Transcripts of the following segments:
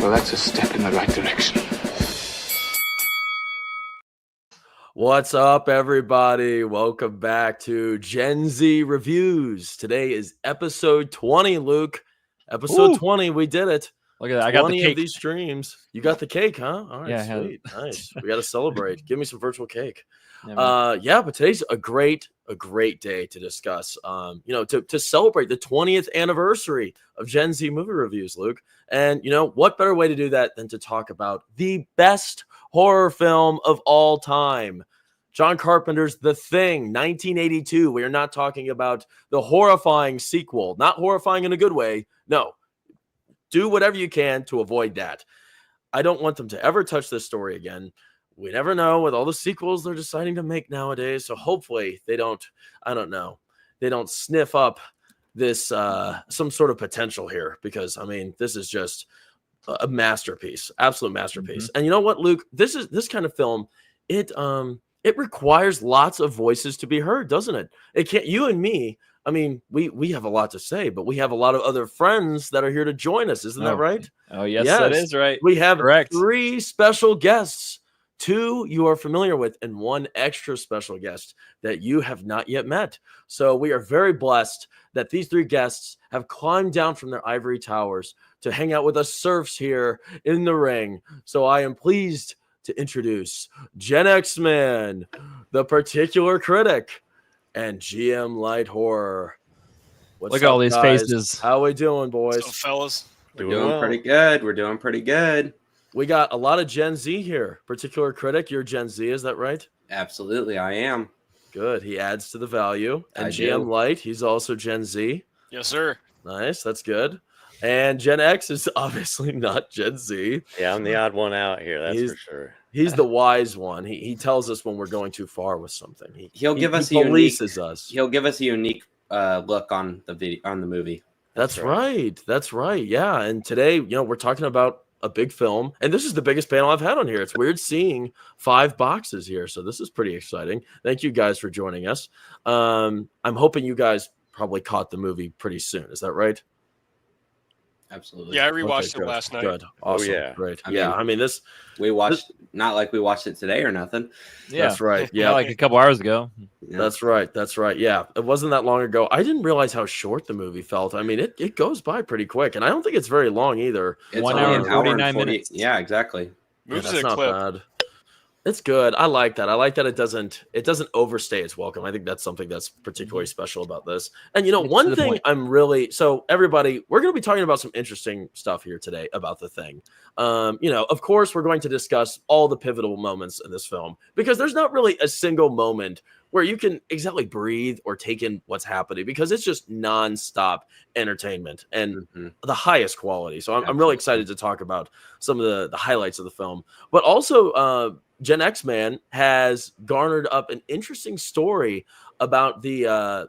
Well, that's a step in the right direction. What's up, everybody? Welcome back to Gen Z Reviews. Today is episode 20, Luke. Episode 20, we did it. Look at that. I got the 20 cake. of these streams. You got the cake, huh? All right, Yeah, sweet. Nice. We got to celebrate. Give me some virtual cake. Yeah, But today's a great day to discuss, to celebrate the 20th anniversary of Gen Z movie reviews, Luke. And, what better way to do that than to talk about the best horror film of all time, John Carpenter's The Thing, 1982. We are not talking about the horrifying sequel, not horrifying in a good way. No, do whatever you can to avoid that. I don't want them to ever touch this story again. We never know with all the sequels they're deciding to make nowadays. So hopefully they don't sniff up this some sort of potential here, because this is just a masterpiece, absolute masterpiece. And you know what, Luke, this kind of film, it requires lots of voices to be heard, doesn't it? It can't, you and me, we have a lot to say, but we have a lot of other friends that are here to join us. Isn't that right? Oh, yes, that is right. We have Correct. 3 special guests, 2 you are familiar with, and 1 extra special guest that you have not yet met. So we are very blessed that these 3 guests have climbed down from their ivory towers to hang out with us serfs here in the ring. So I am pleased to introduce Gen X Man, the particular critic, and GM Light Horror. Look at all these faces. How we doing, boys? So, fellas, we're doing pretty good. We're doing pretty good. We got a lot of Gen Z here. Particular critic, you're Gen Z, is that right? Absolutely, I am. Good. He adds to the value. And I GM do. Light, he's also Gen Z. yes, sir. Nice. That's good. And Gen X is obviously not Gen Z. Yeah, I'm the odd one out here. That's for sure. He's the wise one. He tells us when we're going too far with something. He'll give us us. He'll give us a unique look on the movie. That's right. That's right. Yeah. And today, we're talking about a big film, and this is the biggest panel I've had on here. It's weird seeing 5 boxes here, so this is pretty exciting. Thank you guys for joining us. I'm hoping you guys probably caught the movie pretty soon. Is that right? Absolutely. Yeah, I rewatched it last night. Good. Awesome. Oh, yeah. Great. I mean, this we watched not like we watched it today or nothing. Yeah, that's right. Yeah, like a couple hours ago. Yeah. That's right. Yeah, it wasn't that long ago. I didn't realize how short the movie felt. It goes by pretty quick, and I don't think it's very long either. It's 1 only hour an and hour 49 minutes. Yeah, exactly. Moves That's in a not clip. bad. It's good. I like that. I like that it doesn't overstay its welcome. I think that's something that's particularly special about this. And one thing everybody, we're going to be talking about some interesting stuff here today about The Thing. Of course, we're going to discuss all the pivotal moments in this film, because there's not really a single moment where you can exactly breathe or take in what's happening, because it's just nonstop entertainment and the highest quality. So I'm really excited to talk about some of the highlights of the film, but also Gen X Man has garnered up an interesting story about the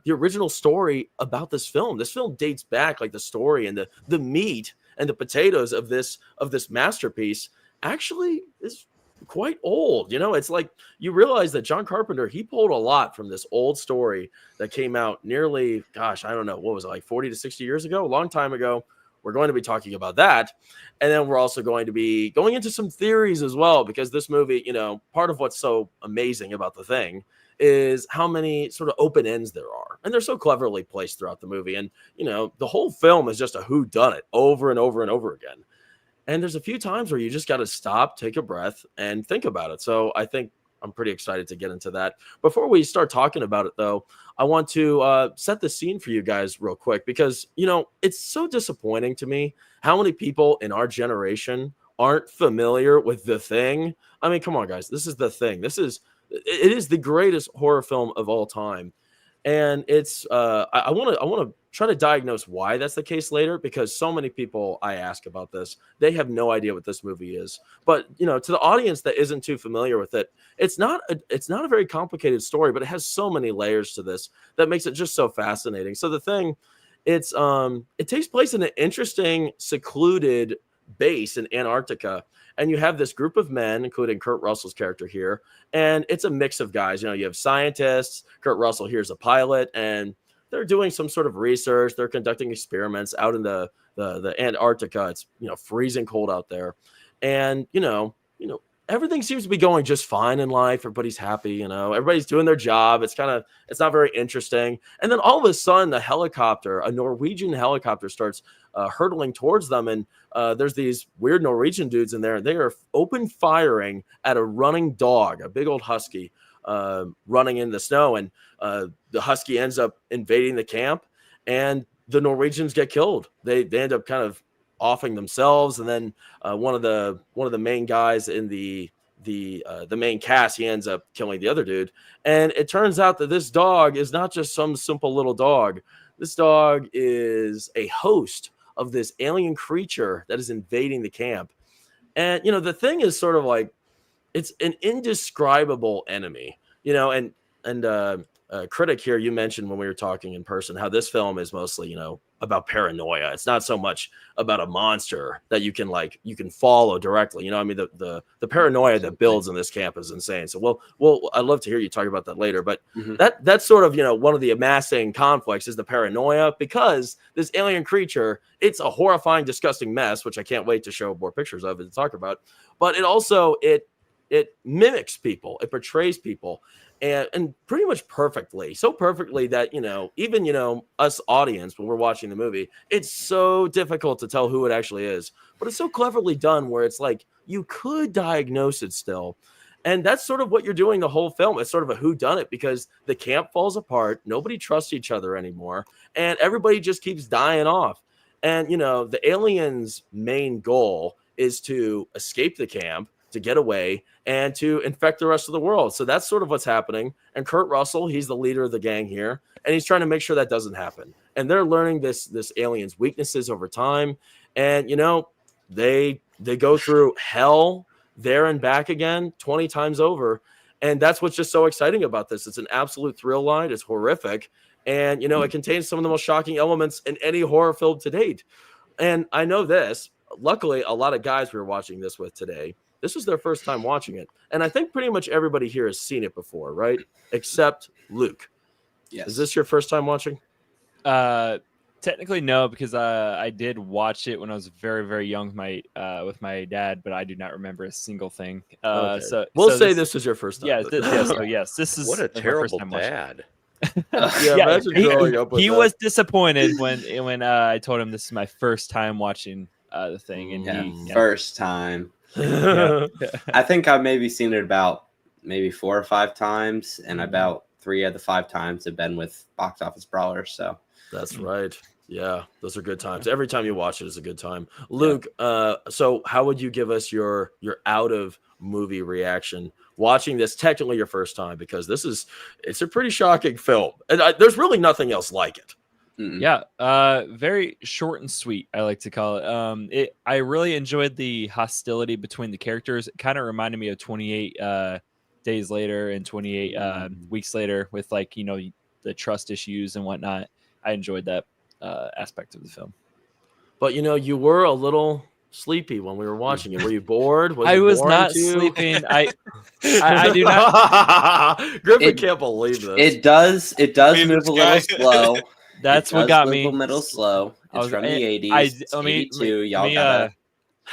original story about this film. This film dates back, like the story and the meat and the potatoes of this masterpiece actually is quite old. It's like you realize that John Carpenter, he pulled a lot from this old story that came out nearly, I don't know, what was it, like 40 to 60 years ago, a long time ago. We're going to be talking about that. And then we're also going to be going into some theories as well, because this movie, part of what's so amazing about The Thing is how many sort of open ends there are. And they're so cleverly placed throughout the movie. And, the whole film is just a whodunit over and over and over again. And there's a few times where you just got to stop, take a breath, and think about it. So I think I'm pretty excited to get into that. Before we start talking about it, though, I want to set the scene for you guys real quick, because, it's so disappointing to me how many people in our generation aren't familiar with The Thing. Come on, guys. This is The Thing. It is the greatest horror film of all time. And it's I want to try to diagnose why that's the case later, because so many people I ask about this, they have no idea what this movie is. But to the audience that isn't too familiar with it, it's not a very complicated story, but it has so many layers to this that makes it just so fascinating. So The Thing, it takes place in an interesting, secluded base in Antarctica. And you have this group of men, including Kurt Russell's character here. And it's a mix of guys. You have scientists. Kurt Russell here is a pilot. And they're doing some sort of research. They're conducting experiments out in the Antarctica. It's freezing cold out there, and everything seems to be going just fine in life. Everybody's happy, everybody's doing their job. It's not very interesting. And then all of a sudden, a Norwegian helicopter starts hurtling towards them. And there's these weird Norwegian dudes in there. And they are open firing at a running dog, a big old husky running in the snow. And the husky ends up invading the camp, and the Norwegians get killed. They end up kind of offing themselves, and then one of the main guys in the main cast, he ends up killing the other dude. And it turns out that this dog is not just some simple little dog. This dog is a host of this alien creature that is invading the camp. And the thing is sort of like, it's an indescribable enemy. Critic here, you mentioned when we were talking in person how this film is mostly about paranoia. It's not so much about a monster that you can follow directly. The paranoia that builds in this camp is insane. So I'd love to hear you talk about that later. But that's sort of one of the amassing conflicts is the paranoia, because this alien creature, it's a horrifying, disgusting mess, which I can't wait to show more pictures of and talk about. But it mimics people, it portrays people. And pretty much perfectly, so perfectly that, even, us audience, when we're watching the movie, it's so difficult to tell who it actually is. But it's so cleverly done where it's like you could diagnose it still. And that's sort of what you're doing the whole film. It's sort of a whodunit, because the camp falls apart. Nobody trusts each other anymore. And everybody just keeps dying off. And, the aliens' main goal is to escape the camp, to get away, and to infect the rest of the world. So that's sort of what's happening. And Kurt Russell, he's the leader of the gang here, and he's trying to make sure that doesn't happen. And they're learning this alien's weaknesses over time. And they go through hell there and back again 20 times over. And that's what's just so exciting about this. It's an absolute thrill line. It's horrific. And it contains some of the most shocking elements in any horror film to date. And I know this. Luckily, a lot of guys we were watching this with today, this was their first time watching it. And I think pretty much everybody here has seen it before, right? Except Luke. Yes. Is this your first time watching? Technically, no, because I did watch it when I was very, very young with my dad, but I do not remember a single thing. Okay. So this is your first time. Yes, this is What a terrible dad. Imagine growing up with he that. was disappointed when I told him this is my first time watching the thing, and first time. I think I've maybe seen it about 4 or 5 times, and about 3 of the 5 times have been with Box Office Brawlers. So that's right. Yeah, those are good times. Every time you watch it is a good time. Luke, so how would you give us your out of movie reaction watching this, technically your first time, because it's a pretty shocking film, and there's really nothing else like it. Mm-mm. Yeah, very short and sweet, I like to call it. I really enjoyed the hostility between the characters. It kind of reminded me of 28 Days Later and 28 Weeks Later, with the trust issues and whatnot. I enjoyed that aspect of the film. But you were a little sleepy when we were watching it. Were you bored? I was not sleeping. I do not. Griffin can't believe this. It does move a little slow. That's what got me. A little slow. It's from the 80s.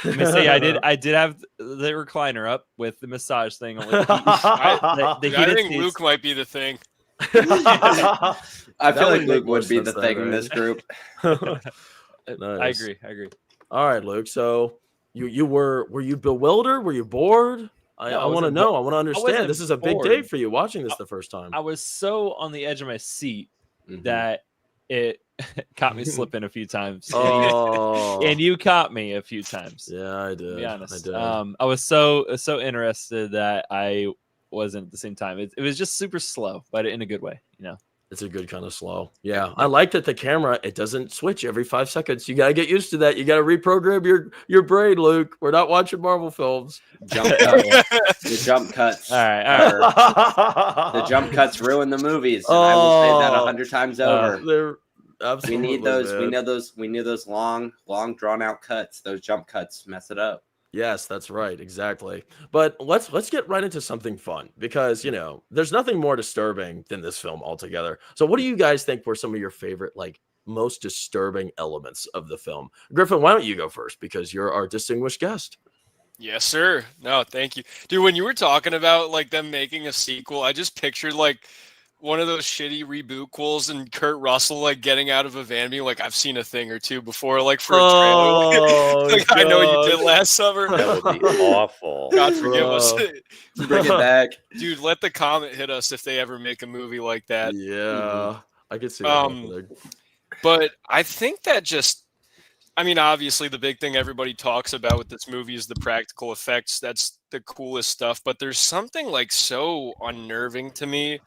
Let me say, I did have the recliner up with the massage thing on. I think Luke might be the thing. I feel like Luke would be the thing in this group. Nice. I agree. All right, Luke. So were you bewildered? Were you bored? I want to know. I want to understand. This is a big day for you watching this the first time. I was so on the edge of my seat that it caught me slipping a few times. And you caught me a few times. Yeah, I did. To be honest, I did. I was so interested that I wasn't at the same time. It was just super slow, but in a good way, It's a good kind of slow. Yeah, I like that the camera, it doesn't switch every 5 seconds. You got to get used to that. You got to reprogram your brain, Luke. We're not watching Marvel films. The jump cuts. All right. The jump cuts ruin the movies. And I will say that 100 times over. They're absolutely We need those long drawn out cuts. Those jump cuts mess it up. Yes, that's right. Exactly. But let's get right into something fun because, there's nothing more disturbing than this film altogether. So what do you guys think were some of your favorite, like, most disturbing elements of the film? Griffin, why don't you go first because you're our distinguished guest. Yes, sir. No, thank you. Dude, when you were talking about like them making a sequel, I just pictured like one of those shitty reboot quels and Kurt Russell like getting out of a van being like, I've seen a thing or two before, like for a trailer. Like, I know you did last summer. That would be awful. God forgive us. Bring it back. Dude, let the comet hit us if they ever make a movie like that. Yeah. I could see that happening. But I think that obviously the big thing everybody talks about with this movie is the practical effects. That's the coolest stuff. But there's something like so unnerving to me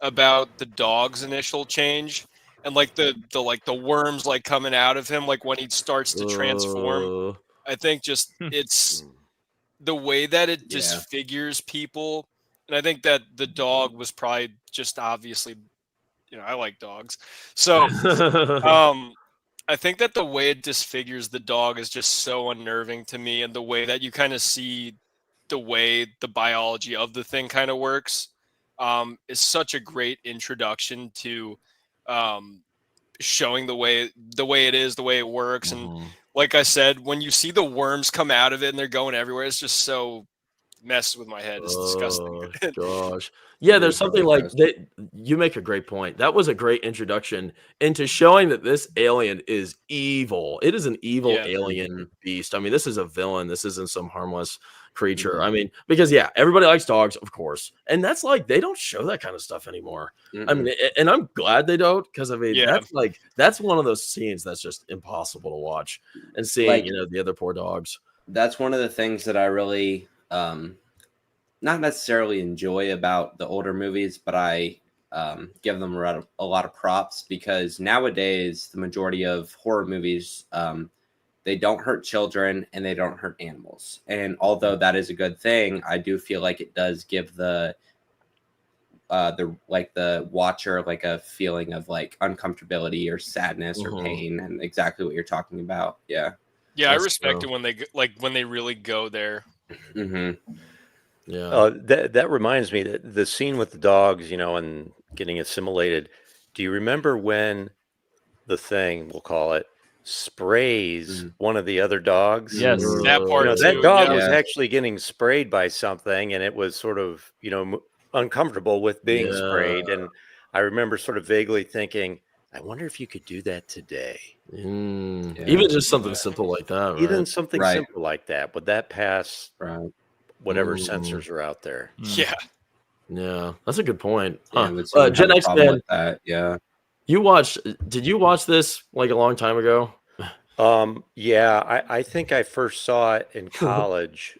about the dog's initial change and like the worms like coming out of him, like when he starts to transform. I think just it's the way that it disfigures people. And I think that the dog was probably just obviously, I like dogs. So, I think that the way it disfigures the dog is just so unnerving to me, and the way that you kind of see the way the biology of the thing kind of works is such a great introduction to showing the way it is, the way it works. And like I said, when you see the worms come out of it and they're going everywhere, it's just so messes with my head. It's disgusting. Gosh. Yeah, there's something like that. You make a great point. That was a great introduction into showing that this alien is evil. It is an evil alien beast. I mean, this is a villain. This isn't some harmless creature. I mean, because everybody likes dogs, of course. And that's like, they don't show that kind of stuff anymore. I mean, and I'm glad they don't, because I mean, that's one of those scenes that's just impossible to watch and seeing, the other poor dogs. That's one of the things that I really, not necessarily enjoy about the older movies, but I give them a lot of props, because nowadays the majority of horror movies, they don't hurt children and they don't hurt animals. And although that is a good thing, I do feel like it does give the watcher like a feeling of like uncomfortability or sadness or pain, and exactly what you're talking about. Yeah, I respect it when they really go there. Yeah. That reminds me that the scene with the dogs, and getting assimilated. Do you remember when the thing, we'll call it, sprays one of the other dogs? Yes, that part. That dog was actually getting sprayed by something, and it was sort of, uncomfortable with being sprayed. And I remember sort of vaguely thinking, I wonder if you could do that today. Even just something simple like that. Right? Even something simple like that. Would that pass whatever sensors are out there? Yeah, that's a good point. Gen X fan, did you watch this like a long time ago? I think I first saw it in college.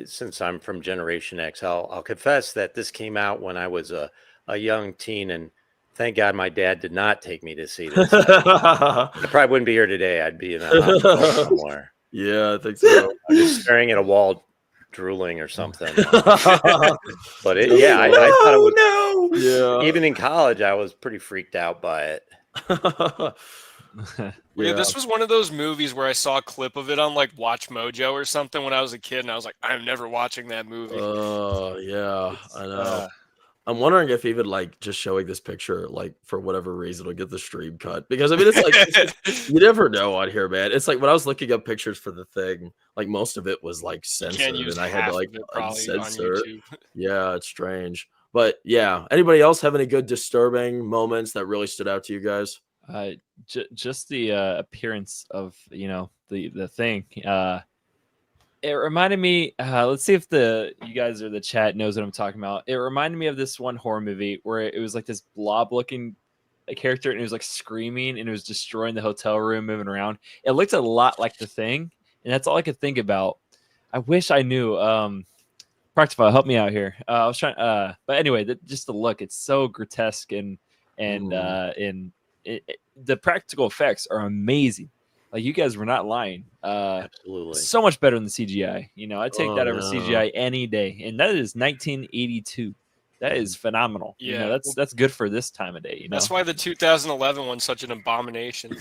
Since I'm from Generation X, I'll confess that this came out when I was a young teen, and thank God my dad did not take me to see this. I probably wouldn't be here today. I'd be in a hospital somewhere. Yeah, I think so. I'm just staring at a wall, drooling or something. But I thought it was. No. Yeah. Even in college, I was pretty freaked out by it. This was one of those movies where I saw a clip of it on like Watch Mojo or something when I was a kid, and I was like, I'm never watching that movie. Oh, yeah, I know. I'm wondering if even like just showing this picture, like for whatever reason, will get the stream cut, because I mean, it's like you never know on here, man. It's like when I was looking up pictures for the thing, like most of it was like censored, and I had to like uncensor it. Yeah, it's strange, but yeah. Anybody else have any good disturbing moments that really stood out to you guys? Just the appearance of the thing. It reminded me. Let's see if you guys or the chat knows what I'm talking about. It reminded me of this one horror movie where it was like this blob-looking character, and it was like screaming, and it was destroying the hotel room, moving around. It looked a lot like The Thing, and that's all I could think about. I wish I knew. Practify, help me out here. I was trying, but anyway, just the look. It's so grotesque, and the practical effects are amazing. Like, you guys were not lying. Absolutely. So much better than CGI. I take that over CGI any day. And that is 1982. That is phenomenal. Yeah. That's good for this time of day. That's why the 2011 one's such an abomination.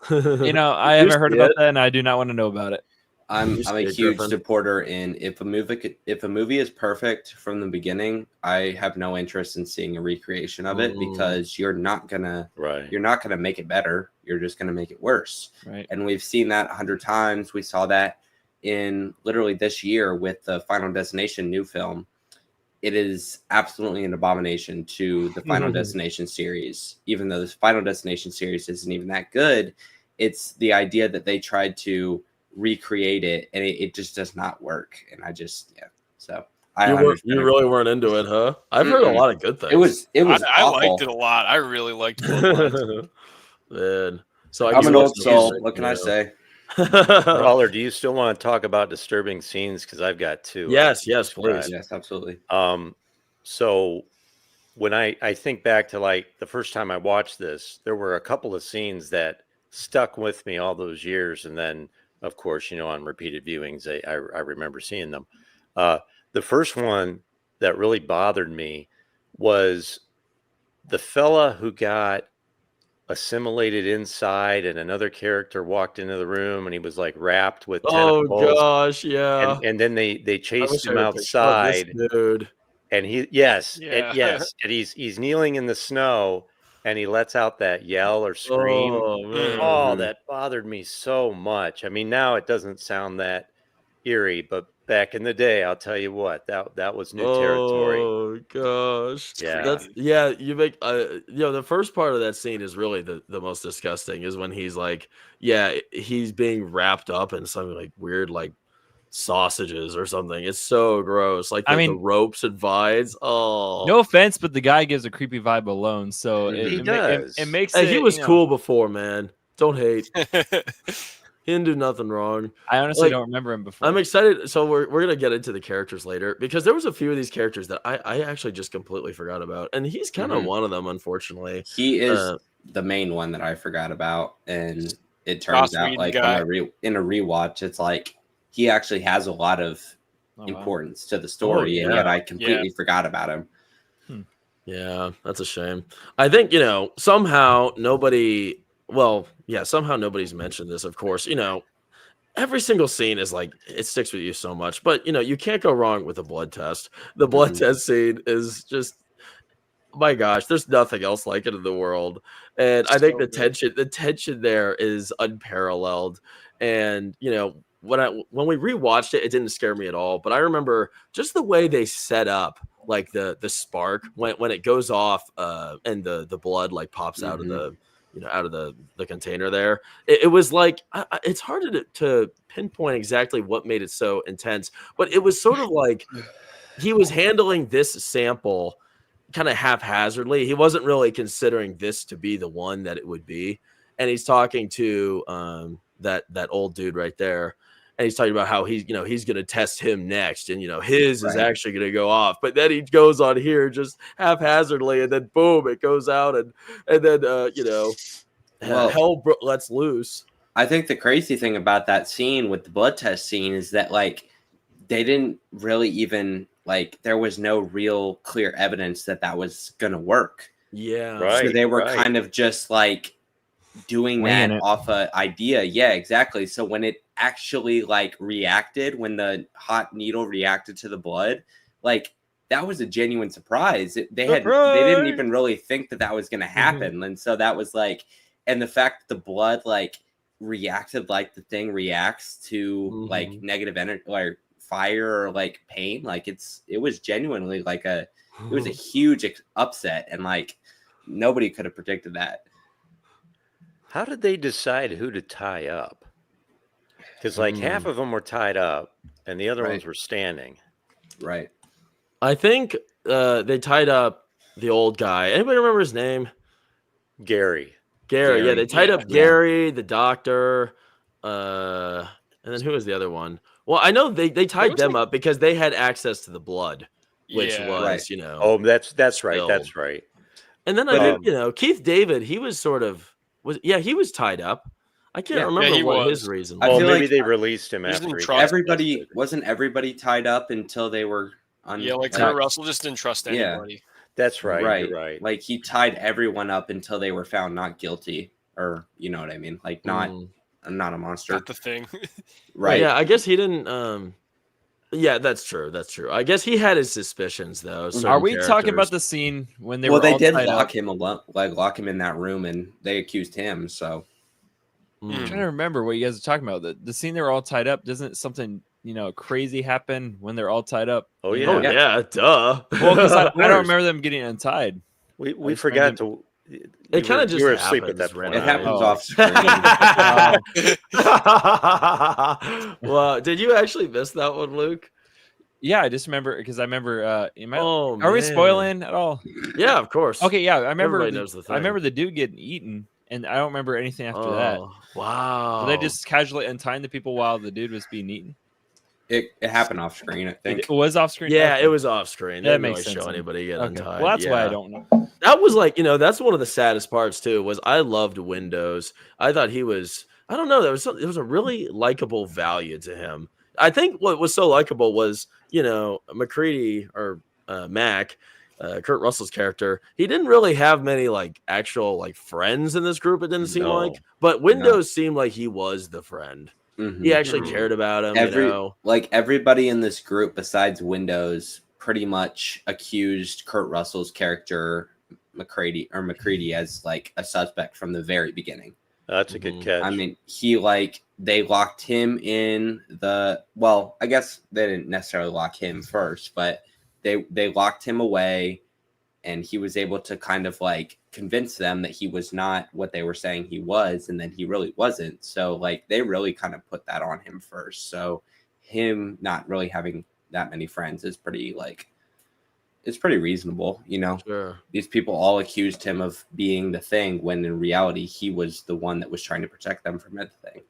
I haven't heard about that, and I do not want to know about it. I'm You a see it, huge Griffin? supporter in if a movie is perfect from the beginning, I have no interest in seeing a recreation of it because you're not gonna make it better. You're just gonna make it worse. Right. And we've seen that 100 times. We saw that in literally this year with the Final Destination new film. It is absolutely an abomination to the Final Destination series. Even though this Final Destination series isn't even that good, it's the idea that they tried to recreate it and it just does not work. And I just so You really weren't into it, huh? I've heard a lot of good things. It was I awful. liked it a lot. I really liked Bloodlines. Man. So I'm an old soul. music, What can I say? Brawler, do you still want to talk about disturbing scenes? Because I've got two. Yes, please. Yes, absolutely. So when I think back to like the first time I watched this, there were a couple of scenes that stuck with me all those years, and then of course, on repeated viewings, I remember seeing them. The first one that really bothered me was the fella who got assimilated inside and another character walked into the room and he was like wrapped with tentacles. Oh gosh, yeah. And then they chased him Oh, outside. dude. And and he's kneeling in the snow and he lets out that yell or scream. Oh, man. Oh, that bothered me so much. I mean, now it doesn't sound that eerie, but back in the day, I'll tell you what, that was new territory. Oh gosh. Yeah. You make the first part of that scene is really the most disgusting is when he's like, he's being wrapped up in something like weird like sausages or something. It's so gross. Like the ropes and vines. Oh, no offense, but the guy gives a creepy vibe alone. So it makes it. He was cool before, man. Don't hate. He didn't do nothing wrong. I honestly don't remember him before. I'm excited. So we're gonna get into the characters later because there was a few of these characters that I actually just completely forgot about, and he's kind of one of them, unfortunately. He is the main one that I forgot about, and it turns out like in a rewatch, it's like he actually has a lot of importance to the story, and yet I completely forgot about him. Yeah, that's a shame. I think somehow nobody. Well, somehow nobody's mentioned this, of course. Every single scene is like, it sticks with you so much. But, you can't go wrong with the blood test. The blood test scene is just, my gosh, there's nothing else like it in the world. And I think the tension there is unparalleled. And, when we rewatched it, it didn't scare me at all. But I remember just the way they set up like the spark when it goes off and the blood like pops out of the out of the container there. It was like, it's hard to pinpoint exactly what made it so intense, but it was sort of like he was handling this sample kind of haphazardly. He wasn't really considering this to be the one that it would be. And he's talking to that old dude right there. And he's talking about how he's going to test him next. And, his is actually going to go off. But then he goes on here just haphazardly. And then, boom, it goes out. And then, hell lets loose. I think the crazy thing about that scene with the blood test scene is that, like, they didn't really even, like, there was no real clear evidence that was going to work. Yeah. Right. So they were kind of just, like, doing that off an idea. Yeah, exactly. So when it actually like reacted, when the hot needle reacted to the blood, like that was a genuine surprise. They didn't even really think that was going to happen. And so that was like, and the fact that the blood like reacted like the thing reacts to like negative energy or fire or like pain, like it was genuinely like it was a huge upset, and like nobody could have predicted that. How did they decide who to tie up? Because like half of them were tied up and the other ones were standing. Right. I think they tied up the old guy. Anybody remember his name? Gary. Yeah, they tied up Gary, the doctor, and then who was the other one? Well, I know they tied them up because they had access to the blood, which was Oh, that's right. That's right. And then I think Keith David, he was sort of he was tied up. I can't remember what his reason was. Oh, maybe they released him after wasn't everybody tied up until they were on. Yeah, like Kurt Russell just didn't trust anybody. That's right. Right. You're right. Like he tied everyone up until they were found not guilty, or you know what I mean? Like not not a monster, Not the thing. right? Yeah, I guess he didn't. Yeah, that's true. That's true. I guess he had his suspicions though. Are certain we talking about characters. the scene when they Well, were they all did tied lock up? him alone, like lock him in that room, and they accused him. So I'm Hmm. trying to remember what you guys are talking about. The scene they were all tied up. Doesn't something crazy happen when they're all tied up? Oh, You yeah. know? Oh yeah, duh. Well, because I Of don't course. remember them getting untied. We just forgot remember- to. It kind of just you were asleep at happens that point. it happens Oh. off screen. Well, did you actually miss that one, Luke? Yeah, I just remember because I remember. Oh, Are we man. spoiling at all? Yeah, of course. Okay, yeah, I remember. Everybody knows the I thing. remember the dude getting eaten, and I don't remember anything after that. Oh, wow. Were they just casually untying the people while the dude was being eaten? It happened off screen, I think. It was off screen. Yeah, Okay. it was off screen. They That didn't makes really sense show then. anybody get Okay. untied. Well, that's why I Yeah. don't know. That was like, that's one of the saddest parts too. Was I loved Windows. I thought he was. I don't know. There was a really likable value to him. I think what was so likable was McCready or Mac, Kurt Russell's character. He didn't really have many like actual like friends in this group. It didn't seem No. like, but Windows seemed like he was the friend. Mhm. He actually cared about him. Like everybody in this group besides Windows pretty much accused Kurt Russell's character McCready as like a suspect from the very beginning. That's a good catch. I mean, they locked him in I guess they didn't necessarily lock him first, but they locked him away, and he was able to kind of like convince them that he was not what they were saying he was, and then he really wasn't. So like they really kind of put that on him first. So him not really having that many friends is pretty it's pretty reasonable, Sure. These people all accused him of being the thing when in reality he was the one that was trying to protect them from everything.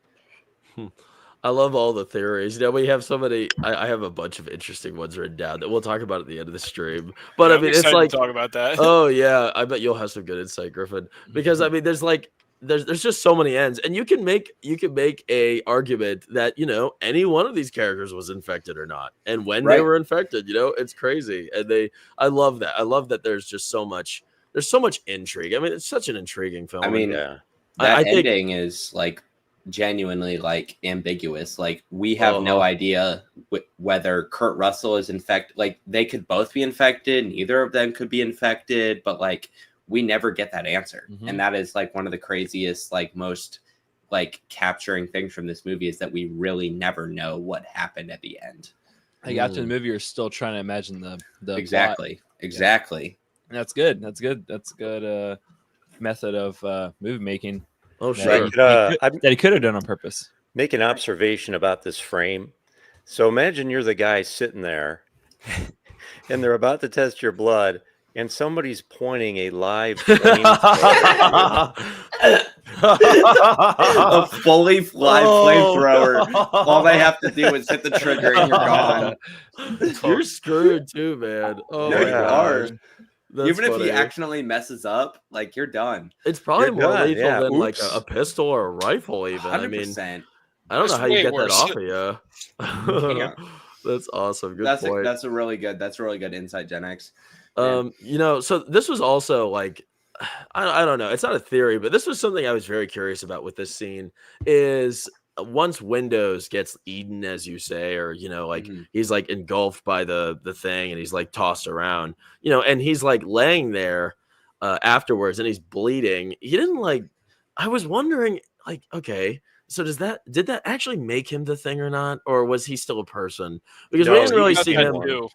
I love all the theories. We have so many. I have a bunch of interesting ones written down that we'll talk about at the end of the stream. But Yeah, I I'm mean, it's excited like, to talk about that. oh yeah, I bet you'll have some good insight, Griffin. Because I mean, there's just so many ends, and you can make a argument that any one of these characters was infected or not, and when they Right. were infected. I crazy, and I love that. I love that there's just so much. There's so much intrigue. I mean, it's such an intriguing film. I mean, yeah. that I think- ending is like genuinely like ambiguous. Like we have no idea whether Kurt Russell is infected. Like they could both be infected. Neither of them could be infected, but like we never get that answer. Mhm. And that is like one of the craziest, like most like capturing things from this movie is that we really never know what happened at the end. Like after the movie, you're still trying to imagine the plot. Exactly. And that's good. That's good method of movie making. Oh that sure. he could have done on purpose. Make an observation about this frame. So imagine you're the guy sitting there and they're about to test your blood and somebody's pointing a live flamethrower. A fully live Oh, flamethrower. God. All they have to do is hit the trigger and you're gone. You're screwed too, man. Oh No, my you gosh. are. That's Even if funny. he accidentally messes up, like you're done. It's probably You're more done, lethal yeah. than like Oops. a pistol or a rifle. Even I mean, 100%. I don't know It's how you way get worse. that off of you. Yeah. That's awesome. Good That's point. a really good insight, Gen X. So this was also like, I don't know. It's not a theory, but this was something I was very curious about with this scene. Is once Windows gets eaten, as you say, or Mhm. he's like engulfed by the thing, and he's like tossed around, and he's like laying there afterwards, and he's bleeding. He didn't like. I was wondering, like, okay. So did that actually make him the thing or not, or was he still a person? Because we No, didn't really About see that him, too.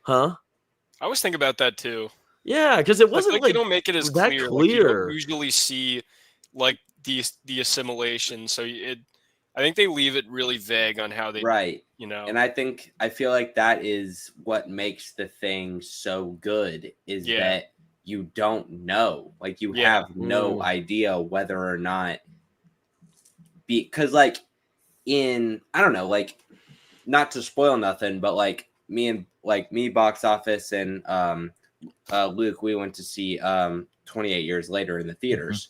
huh? I was thinking about that too. Yeah, because it wasn't Like like you don't make it as that clear. Like, you clear. don't usually see like the assimilation. So I think they leave it really vague on how they, Right. And I feel like that is what makes the thing so good is Yeah. that you don't know. Like you Yeah. have no idea whether or not because like I don't know, like not to spoil nothing, but like me box office and Luke, we went to see 28 years later in the theaters.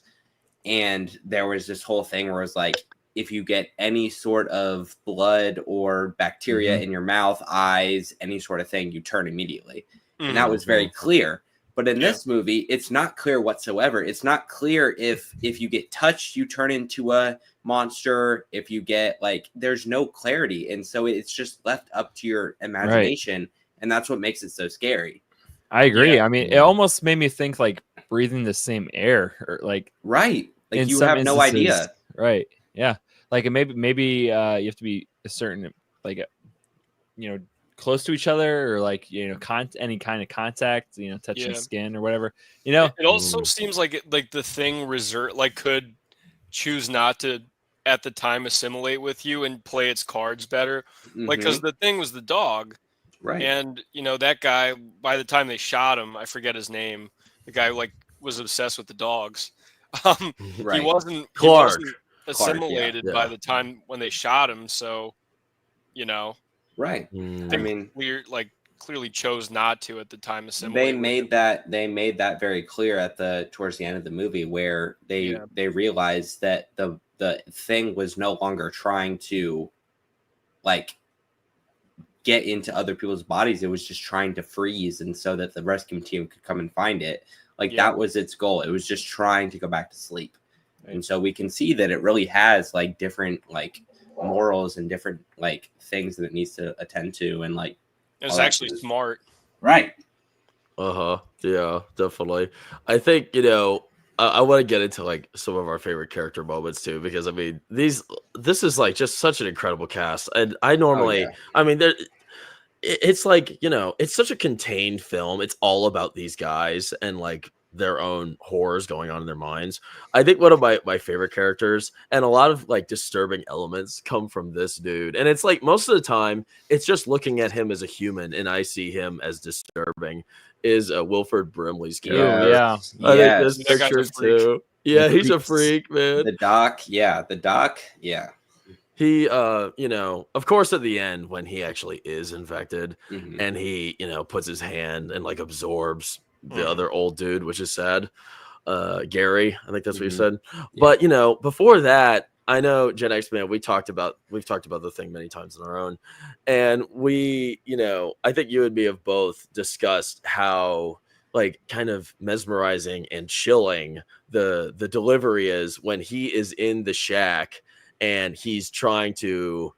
And there was this whole thing where it was like, if you get any sort of blood or bacteria in your mouth, eyes, any sort of thing, you turn immediately. And that was very clear. But in this movie, it's not clear whatsoever. It's not clear if you get touched, you turn into a monster, if you get like, there's no clarity, and so it's just left up to your imagination, and that's what makes it so scary. I agree. Yeah. I mean, it almost made me think like breathing the same air, or like Right, like in you some have no instances, idea. right? Yeah, like maybe you have to be a certain like close to each other, or like any kind of contact, touching Yeah. skin or whatever. It also seems like like the thing could choose not to at the time assimilate with you and play its cards better. Like, because Mhm. the thing was the dog, Right. and that guy, by the time they shot him, I forget his name. The guy who like was obsessed with the dogs. He Right. wasn't Clark. assimilated Yeah. by the time when they shot him. So, Right. Mm. I mean, clearly chose not to at the time they assimilate. with made him. that very clear towards the end of the movie, where they realized that the thing was no longer trying to like get into other people's bodies. It was just trying to freeze, and so that the rescue team could come and find it. Like Yeah. that was its goal. It was just trying to go back to sleep. And so we can see that it really has like different like morals and different like things that it needs to attend to, and like It was all that actually is- smart. right. Yeah, definitely. I think I want to get into like some of our favorite character moments too, because I mean this is like just such an incredible cast, and I normally, yeah. I mean it's like it's such a contained film. It's all about these guys and like their own horrors going on in their minds. I think one of my favorite characters, and a lot of like disturbing elements come from this dude, and it's like most of the time it's just looking at him as a human and I see him as disturbing, is Wilford Brimley's Ooh, character. yeah. I think Yes. this That guy's a picture freak. too. Yeah, he's a Freaks. freak, man. The doc, yeah. He of course at the end when he actually is infected, Mhm. and he puts his hand and like absorbs the Mhm. other old dude, which is sad. Gary, I think that's what you Mhm. said. Yeah. But before that, I know Gen X Man, we've talked about the thing many times on our own, and we I think you and me have both discussed how like kind of mesmerizing and chilling the delivery is when he is in the shack and he's trying to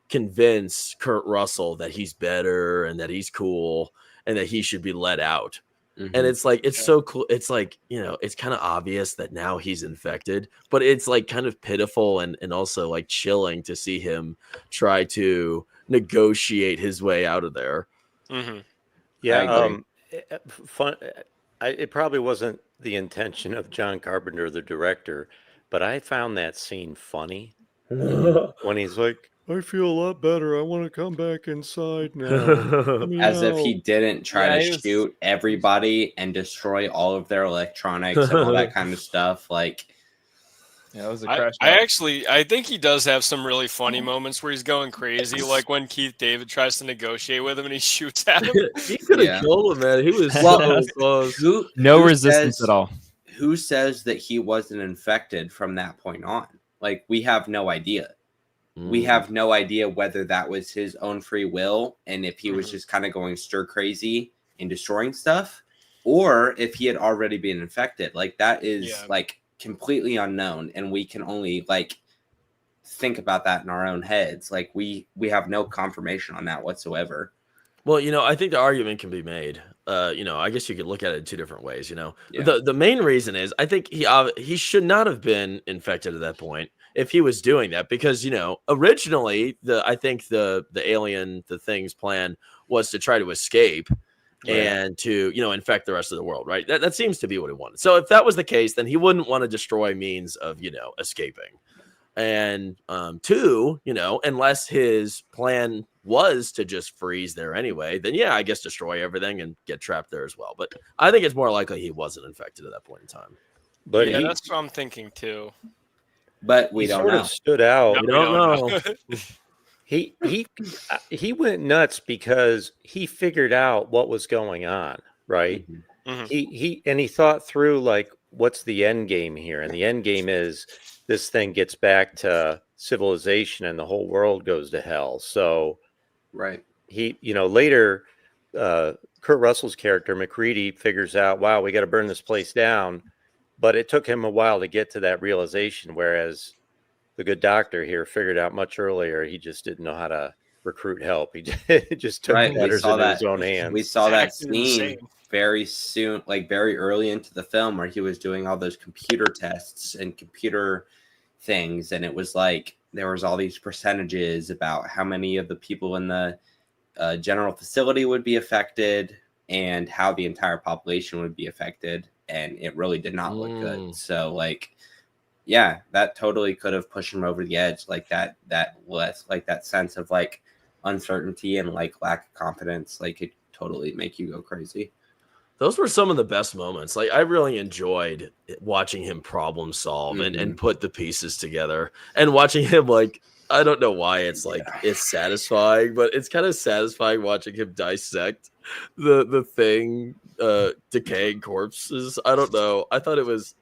convince Kurt Russell that he's better and that he's cool and that he should be let out. And Mhm. it's like, it's Yeah. so cool. It's like, it's kind of obvious that now he's infected, but it's like kind of pitiful and also like chilling to see him try to negotiate his way out of there. Mm-hmm. Yeah, I agree. fun. It probably wasn't the intention of John Carpenter, the director, but I found that scene funny when he's like, "I feel a lot better. I want to come back inside now." Let me As if out." he didn't try Yeah, to he was- shoot everybody and destroy all of their electronics and all that kind of stuff. Like, Yeah, it was a I crash. I think he does have some really funny moments where he's going crazy, like when Keith David tries to negotiate with him and he shoots at him. He could have Yeah. killed him, man. He was Well, so close. No who resistance says- at all. Who says that he wasn't infected from that point on? Like, we have no idea. We have no idea whether that was his own free will and if he was Mhm. just kind of going stir crazy and destroying stuff, or if he had already been infected. Like, that is Yeah. like completely unknown, and we can only like think about that in our own heads. Like, we have no confirmation on that whatsoever. Well, I think the argument can be made. I guess you could look at it in two different ways. Yeah. The main reason is I think he should not have been infected at that point if he was doing that, because originally I think the alien, the thing's plan was to try to escape and to infect the rest of the world, right? That seems to be what he wanted. So if that was the case, then he wouldn't want to destroy means of escaping. And two, unless his plan was to just freeze there anyway, then yeah, I guess destroy everything and get trapped there as well. But I think it's more likely he wasn't infected at that point in time. But Yeah, he, that's what I'm thinking too. But we he don't sort know. of stood out. We don't know. He went nuts because he figured out what was going on, right? Mhm. Mhm. He thought through like, what's the end game here? And the end game is this thing gets back to civilization and the whole world goes to hell. So Right. he, later, Kurt Russell's character McCready figures out, wow, we got to burn this place down. But it took him a while to get to that realization. Whereas the good doctor here figured out much earlier. He just didn't know how to recruit help. He just took Right, we matters saw into that. his own hands. We saw that Acting scene insane. very soon, like very early into the film, where he was doing all those computer tests and computer things, and it was like there was all these percentages about how many of the people in the general facility would be affected and how the entire population would be affected, and it really did not look good. So like, yeah, that totally could have pushed him over the edge. Like that was like that sense of like uncertainty and like lack of confidence, like it totally make you go crazy. Those were some of the best moments. Like I really enjoyed watching him problem solve and put the pieces together, and watching him like, I don't know why it's like it's satisfying, but it's kind of satisfying watching him dissect the thing, decaying corpses. I don't know. I thought it was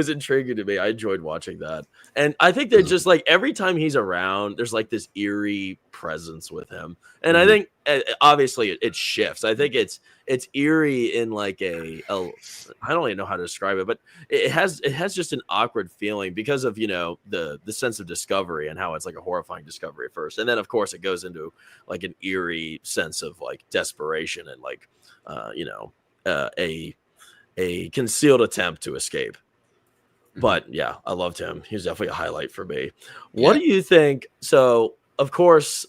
intriguing to me. I enjoyed watching that. And I think that just like every time he's around, there's like this eerie presence with him. And I think obviously it shifts. I think it's eerie in like I don't even know how to describe it, but it has just an awkward feeling because of, you know, the sense of discovery and how it's like a horrifying discovery at first. And then of course it goes into like an eerie sense of like desperation and like a concealed attempt to escape. But yeah, I loved him. He was definitely a highlight for me. What do you think? So, of course,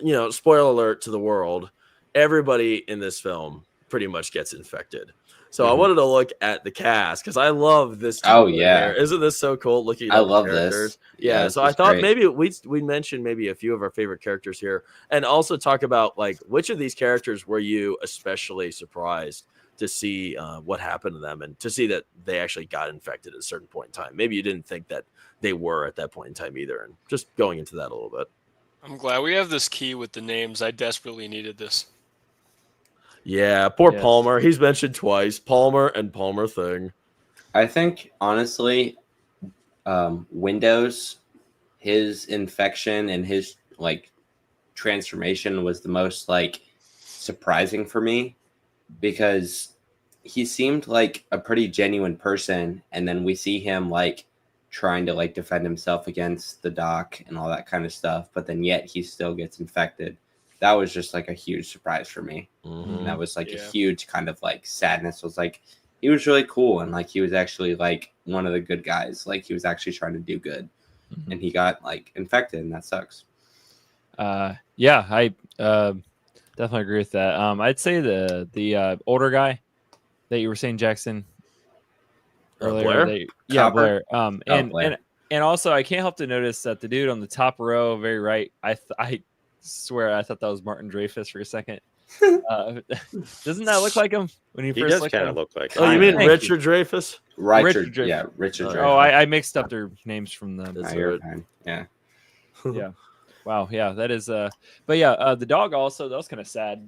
you know, spoiler alert to the world, everybody in this film pretty much gets infected. So I wanted to look at the cast because I love this. Oh yeah, isn't this so cool? Looking at I the love characters. this. Yeah, so I thought maybe we mentioned maybe a few of our favorite characters here, and also talk about like which of these characters were you especially surprised to see what happened to them, and to see that they actually got infected at a certain point in time. Maybe you didn't think that they were at that point in time either, and just going into that a little bit. I'm glad we have this key with the names. I desperately needed this. Yeah, poor Palmer. He's mentioned twice. Palmer and Palmer thing. I think honestly, Windows, his infection and his like transformation was the most like surprising for me, because he seemed like a pretty genuine person, and then we see him like trying to like defend himself against the doc and all that kind of stuff, but then yet he still gets infected. That was just like a huge surprise for me. And that was like a huge kind of like sadness. It was like he was really cool, and like he was actually like one of the good guys. Like he was actually trying to do good, and he got like infected, and that sucks. Yeah, I definitely agree with that. I'd say the older guy that you were saying, Jackson, earlier. Blair? Blair. Blair. And also I can't help to notice that the dude on the top row, very right, I swear I thought that was Martin Dreyfuss for a second. Doesn't that look like him when you He first does look kind at of him? look like Oh, you him. mean Richard Dreyfuss? Richard Dreyfuss. Dreyfuss. Oh, I mixed up their names from them. That's You're right. fine. Yeah. Yeah. Wow. Yeah, that is. But yeah, the dog also, that was kind of sad.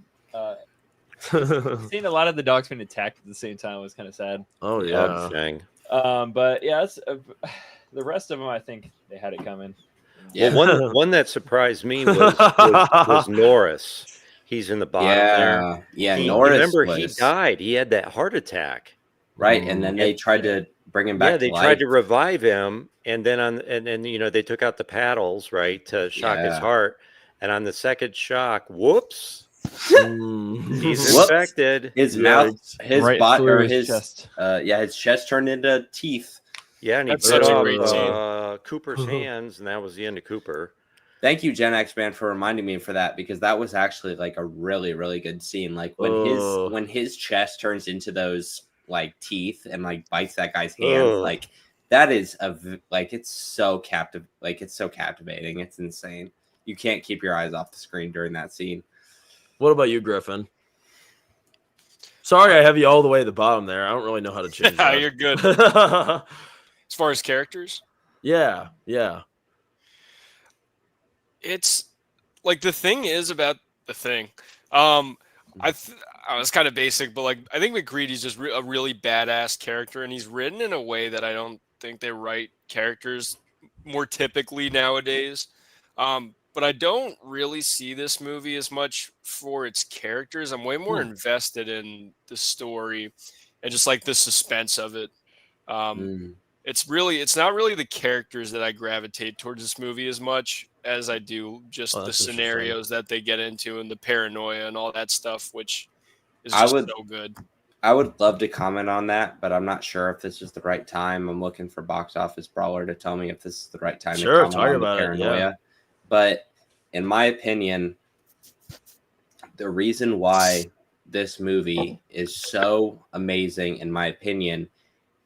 Seeing a lot of the dogs being attacked at the same time was kind of sad. Oh Dog yeah. thing. But yeah, it's, the rest of them, I think they had it coming. Yeah. Well, one that surprised me was Norris. He's in the bottom there. Yeah. He, Norris. remember, he died. He had that heart attack. Right, and then they tried to bring him back. Yeah, they tried to revive him, and then and you know, they took out the paddles, right, to shock his heart. And on the second shock, whoops, he's infected. His mouth, his right bot, or his his chest. His chest turned into teeth. Yeah, and he That's bit such a great off Cooper's hands, and that was the end of Cooper. Thank you, Gen X Man, for reminding me for that, because that was actually like a really, really good scene. Like when his chest turns into those like teeth and like bites that guy's hand, like that is it's so captivating. It's insane. You can't keep your eyes off the screen during that scene. What about you, Griffin? Sorry, I have you all the way at the bottom there. I don't really know how to change that. You're good. As far as characters, yeah. it's like the thing is about the thing. I was kind of basic, but like I think McCready's just a really badass character, and he's written in a way that I don't think they write characters more typically nowadays. But I don't really see this movie as much for its characters. I'm way more invested in the story and just like the suspense of it. it's not really the characters that I gravitate towards this movie as much as I do just the scenarios that they get into and the paranoia and all that stuff, which is just so good. I would love to comment on that, but I'm not sure if this is the right time. I'm looking for Box Office Brawler to tell me if this is the right time to comment on the paranoia. But in my opinion, the reason why this movie is so amazing, in my opinion,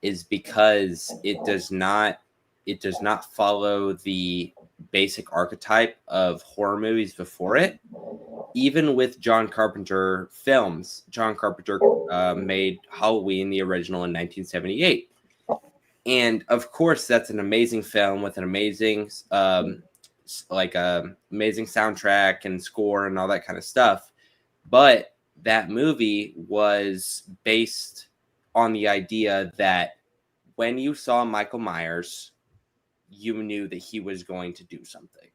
is because it does not follow the basic archetype of horror movies before it. Even with John Carpenter films, John Carpenter made Halloween, the original, in 1978. And of course, that's an amazing film with an amazing, amazing soundtrack and score and all that kind of stuff. But that movie was based on the idea that when you saw Michael Myers, you knew that he was going to do something.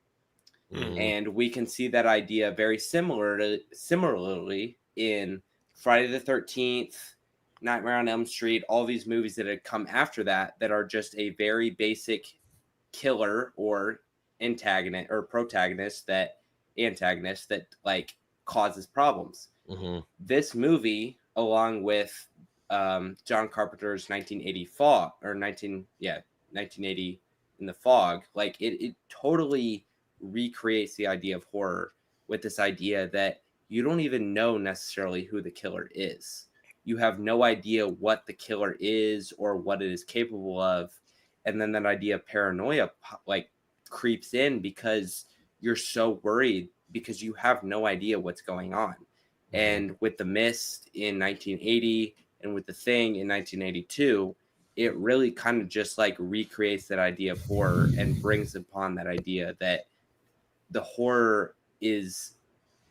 Mm-hmm. And we can see that idea very similarly in Friday the 13th, Nightmare on Elm Street, all these movies that had come after that are just a very basic killer or antagonist or protagonist that like causes problems. Mm-hmm. This movie, along with John Carpenter's 1980 in the Fog, like it totally recreates the idea of horror with this idea that you don't even know necessarily who the killer is. You have no idea what the killer is or what it is capable of. And then that idea of paranoia like creeps in because you're so worried because you have no idea what's going on. Mm-hmm. And with The Mist in 1980 and with The Thing in 1982, it really kind of just like recreates that idea of horror and brings upon that idea that the horror is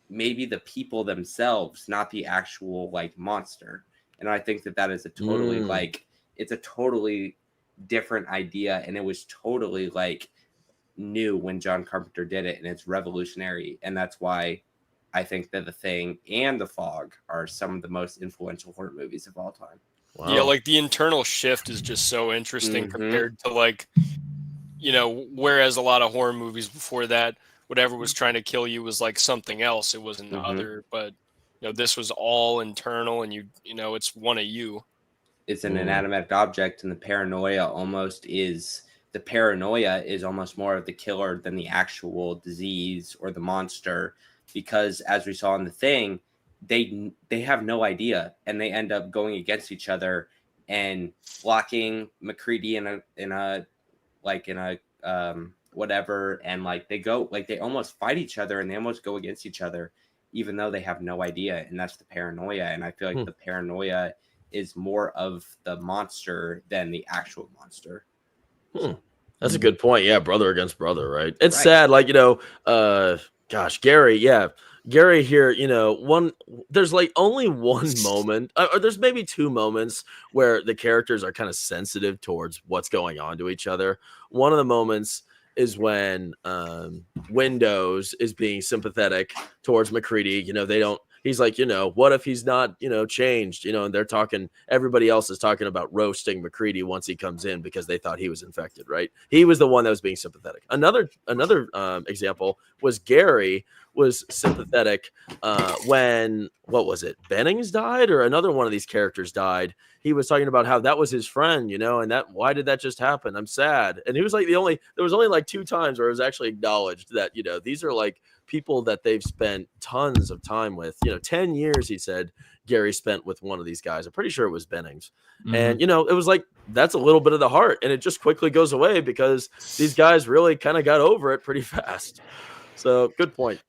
maybe the people themselves, not the actual like monster. And I think that is a totally it's a totally different idea. And it was totally like new when John Carpenter did it. And it's revolutionary. And that's why I think that The Thing and The Fog are some of the most influential horror movies of all time. Wow. Yeah, like the internal shift is just so interesting compared to like, whereas a lot of horror movies before that, whatever was trying to kill you was like something else. It wasn't the other, but this was all internal, and it's one of you. It's an inanimate object, and the paranoia is almost more of the killer than the actual disease or the monster, because as we saw in The Thing, they have no idea, and they end up going against each other and locking McCready in a whatever, and like they almost fight each other and they almost go against each other even though they have no idea. And that's the paranoia. And I feel like the paranoia is more of the monster than the actual monster. That's a good point. Yeah, brother against brother, right? It's sad, like Gary, Gary here, there's like only one moment, or there's maybe two moments where the characters are kind of sensitive towards what's going on to each other. One of the moments is when Windows is being sympathetic towards McCready. He's like, what if he's not, changed, and they're talking, everybody else is talking about roasting McCready once he comes in because they thought he was infected, right? He was the one that was being sympathetic. Another example was Gary was sympathetic when, what was it, Bennings died, or another one of these characters died. He was talking about how that was his friend, and why did that just happen? I'm sad. And he was like, there was only like two times where it was actually acknowledged that, these are like people that they've spent tons of time with. 10 years, he said, Gary spent with one of these guys. I'm pretty sure it was Bennings. Mm-hmm. And, it was like, that's a little bit of the heart. And it just quickly goes away because these guys really kind of got over it pretty fast. So good point.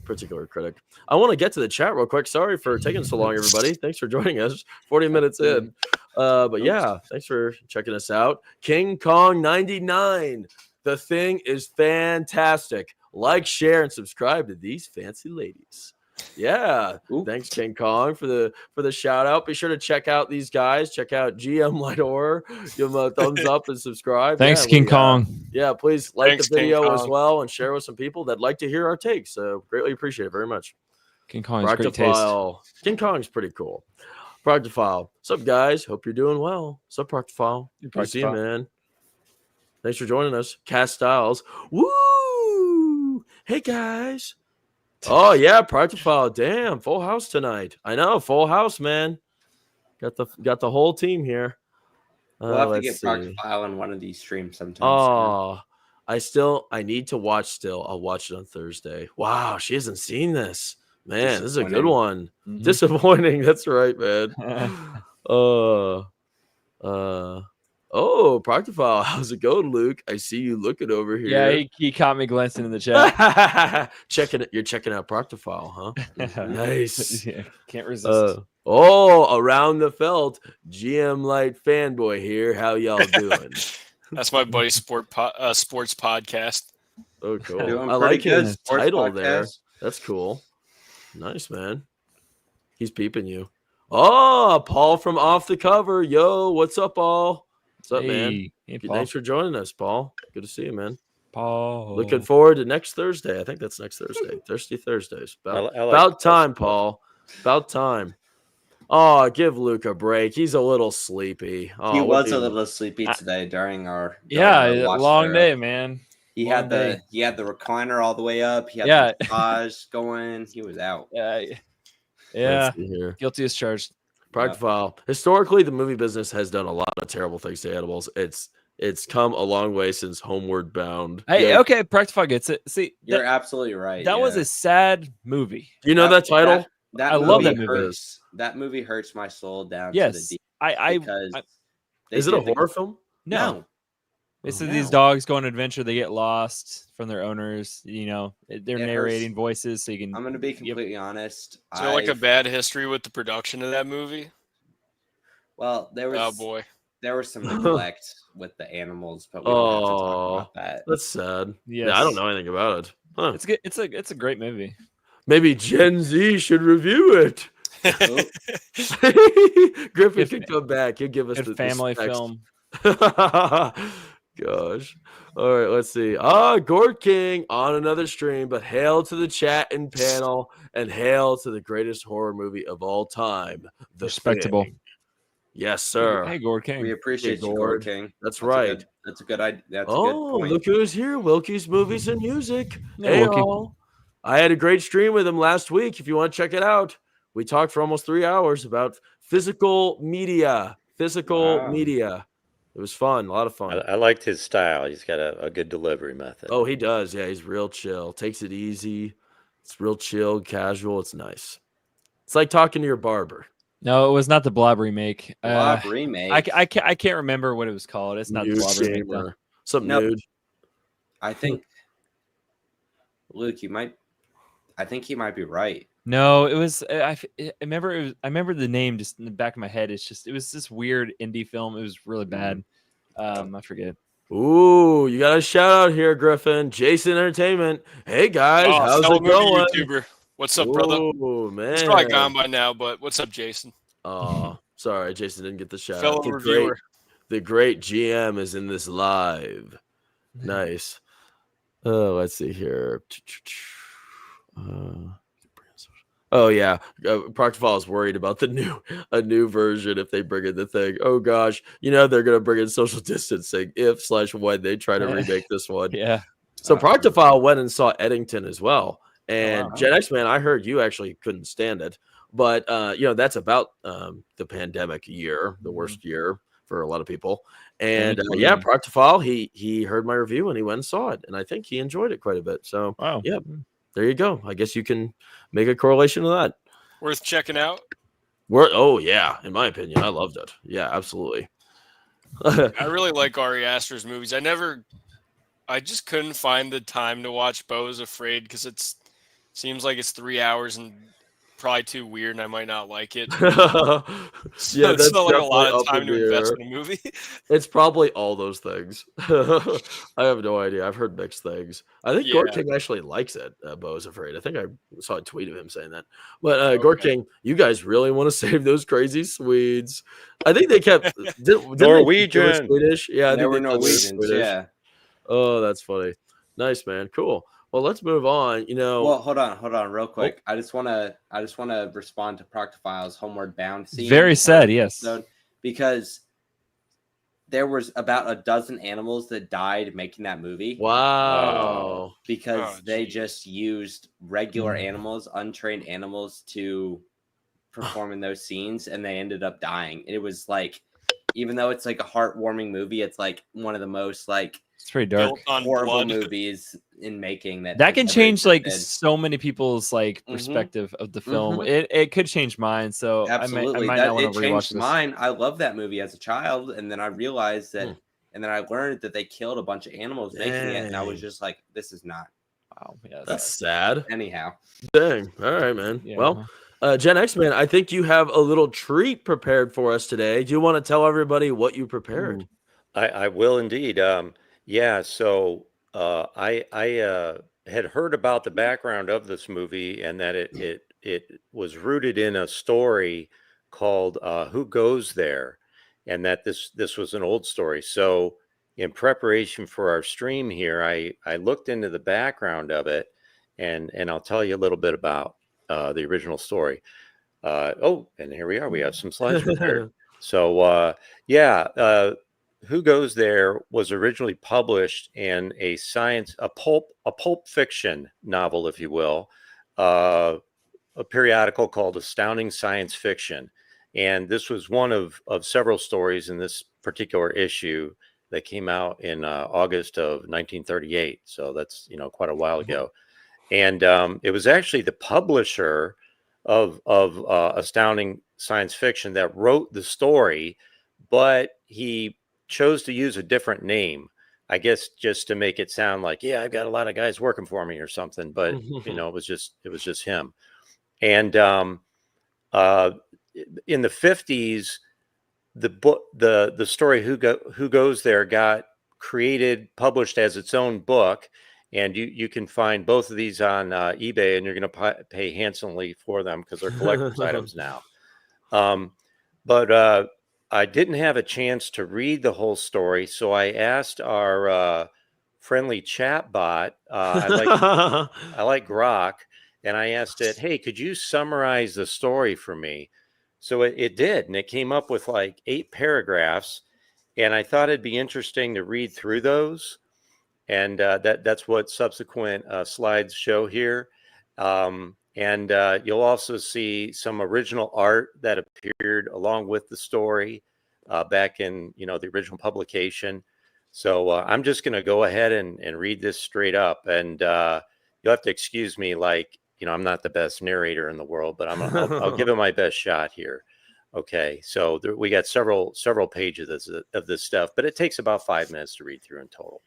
Particular critic. I want to get to the chat real quick. Sorry for taking so long, everybody. Thanks for joining us. 40 minutes in. But yeah, thanks for checking us out. King Kong 99. The Thing is fantastic. Like, share, and subscribe to these fancy ladies. Yeah. Ooh. Thanks, King Kong, for the shout out. Be sure to check out these guys. Check out GM Light Horror. Give them a thumbs up and subscribe. Thanks, King Kong. Please like the video as well and share with some people that like to hear our takes. So greatly appreciate it very much. King Kong is great taste. King Kong's pretty cool. Proctophile. What's up, guys? Hope you're doing well. What's up, Proctophile? Good to see you, Proctophile. man. Thanks for joining us. Cass Styles. Woo! Hey, guys. Oh, yeah, Proctophile. Damn, full house tonight. I know, full house, man. Got the whole team here. We'll have to Let's get see. Proctophile on one of these streams sometime. Oh, I need to watch still. I'll watch it on Thursday. Wow, she hasn't seen this. Man, this is a good one. Mhm. Disappointing. That's right, man. Oh, Proctophile. How's it going, Luke? I see you looking over here. Yeah, he caught me glancing in the chat. You're checking out Proctophile, huh? Nice. Yeah, can't resist. Around the felt, GM Light fanboy here. How y'all doing? That's my buddy's sports podcast. Oh, cool. Doing I pretty like good. his Sports title there. podcast. That's cool. Nice, man. He's peeping you. Oh, Paul from Off the Cover. Yo, what's up, Paul? What's up, man? Hey, Paul. Thanks for joining us, Paul. Good to see you, man. Paul. Looking forward to next Thursday. I think that's next Thursday. Thirsty Thursdays. I like About the time, podcast. Paul. About time. Oh, give Luke a break. He's a little sleepy. Oh, He what was do a you- little sleepy today during our Yeah, long watch. day, man. He Long had day. the recliner all the way up. He had Yeah. the massage going. He was out. Yeah. Let's see here. Guilty as charged. Proctophile. Historically, the movie business has done a lot of terrible things to animals. It's come a long way since Homeward Bound. Hey, Yeah. okay, Proctophile gets it. See, You're that, absolutely right. that was yeah. a sad movie. You know that title? I love that movie. Hurts, that movie hurts my soul down to the Yes, deep I because they Is it a did the- horror film? no. It's Oh, these no. dogs go on an adventure. They get lost from their owners. You know, they're It narrating hurts. voices, so you can. I'm going to be completely honest. Is there like a I've- bad history with the production of that movie? Well, there was Oh boy. there was some neglect with the animals, but we don't have to talk about that. That's sad. Yes. Yeah, I don't know anything about it. Huh. It's good. It's a great movie. Maybe Gen Z should review it. Griffin If- can come back. He'll give us Good the family text. film. Gosh. All right, let's see. Gord King on another stream, but hail to the chat and panel, and hail to the greatest horror movie of all time. The Respectable. Thing. Yes, sir. Hey, Gord King. We appreciate you, Gord. Gord King. That's a right. good- that's a good idea. That's a Oh, good point. look who's here. Wilkie's Movies and Music. Yeah, Hey, Wilkie. all. I had a great stream with him last week. If you want to check it out, we talked for almost 3 hours about physical media. Wow. It was fun. A lot of fun. I liked his style. He's got a good delivery method. Oh, he does. Yeah, he's real chill. Takes it easy. It's real chill, casual. It's nice. It's like talking to your barber. No, it was not the Blob remake. Blob remake. I can't remember what it was called. It's not the Nude Blob remake. though. gamer. Something Nope. nude. I think Luke, I think he might be right. No, it was. I remember. I remember the name just in the back of my head. It was this weird indie film. It was really bad. I forget. Ooh, you got a shout out here, Griffin. Jason Entertainment. Hey guys, Oh, how's fellow it movie going? YouTuber. What's up, brother? Oh man, It's probably gone by now, but what's up, Jason? Oh, sorry, Jason didn't get the shout Fellow out. reviewer. The great GM is in this live. Nice. Let's see here. Oh yeah, Proctophile is worried about a new version if they bring in the thing. Oh gosh, they're gonna bring in social distancing if/when they try to remake this one. Yeah. So Proctophile went and saw Eddington as well, and wow. Gen X Man, I heard you actually couldn't stand it, but that's about the pandemic year, the worst year for a lot of people. And yeah, Proctophile, he heard my review and he went and saw it, and I think he enjoyed it quite a bit. So Wow. yeah, there you go. I guess you can make a correlation to that. Worth checking out. Oh yeah, in my opinion, I loved it. Yeah, absolutely. I really like Ari Aster's movies. I just couldn't find the time to watch Beau is Afraid because seems like it's 3 hours and probably too weird, and I might not like it. So Yeah, it's that's not like a lot definitely of up time in to the invest air. in a movie. It's probably all those things. I have no idea. I've heard mixed things. I think Gord Yeah. King actually likes it. Beau is Afraid. I think I saw a tweet of him saying that. But Gord King, you guys really want to save those crazy Swedes? I think they kept didn't they think they were Norwegian. Swedish. Yeah, I There think were they thought they were Norwegians. Swedish. Yeah. Oh, that's funny. Nice, man. Cool. Well, let's move on. You know, Well, hold on, real quick. I just want to respond to Proctophile's Homeward Bound scene. Very sad, yes. Because there was about a dozen animals that died making that movie. wow. Because they geez. just used regular animals, untrained animals, to perform in those scenes, and they ended up dying. It was like, even though it's like a heartwarming movie, it's like one of the most like It's pretty dark. Built on horrible blood. movies in making that That can ever change like existed. so many people's like Mhm. perspective of the film. Mhm. It could change mine. So Absolutely. I might That not want it to rewatch changed this. mine. I loved that movie as a child, and then I realized that, Hmm. and then I learned that they killed a bunch of animals making it, and I was Dang. just like, this is not. Wow, yeah, That's sad. Anyhow, Dang. All right, man. Yeah. Well, Gen X Man, I think you have a little treat prepared for us today. Do you want to tell everybody what you prepared? Ooh. I will indeed. Yeah. So I had heard about the background of this movie and that it was rooted in a story called "Who Goes There," and that this was an old story. So in preparation for our stream here, I looked into the background of it, and I'll tell you a little bit about the original story. And here we are. We have some slides prepared. So Who Goes There was originally published in a pulp fiction novel, if you will, a periodical called Astounding Science Fiction. And this was one of several stories in this particular issue that came out in August of 1938. So that's, quite a while ago. And it was actually the publisher of Astounding Science Fiction that wrote the story, but he chose to use a different name, I guess, just to make it sound like, yeah, I've got a lot of guys working for me or something. But it was just him. And in the 50s, the story Who Goes There got published as its own book. And you can find both of these on eBay, and you're going to pay handsomely for them because they're collector's items now. But I didn't have a chance to read the whole story, so I asked our friendly chat bot. I like Grok, and I asked it, "Hey, could you summarize the story for me?" So it did, and it came up with like 8 paragraphs, and I thought it'd be interesting to read through those. And that's what subsequent slides show here. And you'll also see some original art that appeared along with the story back in, the original publication. So I'm just going to go ahead and read this straight up. And you'll have to excuse me, like, I'm not the best narrator in the world, but I'll give it my best shot here. Okay, so we got several pages of this stuff, but it takes about 5 minutes to read through in total.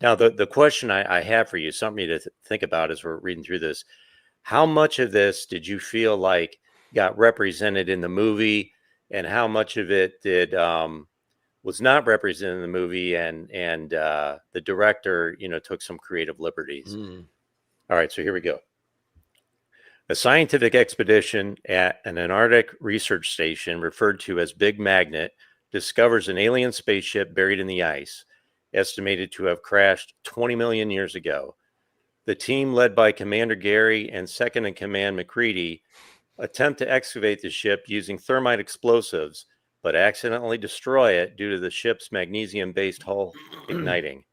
Now, the question I have for you, something to think about as we're reading through this, how much of this did you feel like got represented in the movie, and how much of it was not represented in the movie, and the director, took some creative liberties? All right, so here we go. A scientific expedition at an Antarctic research station, referred to as Big Magnet, discovers an alien spaceship buried in the ice, estimated to have crashed 20 million years ago. The team, led by Commander Gary and second in command McCready, attempt to excavate the ship using thermite explosives, but accidentally destroy it due to the ship's magnesium-based hull igniting.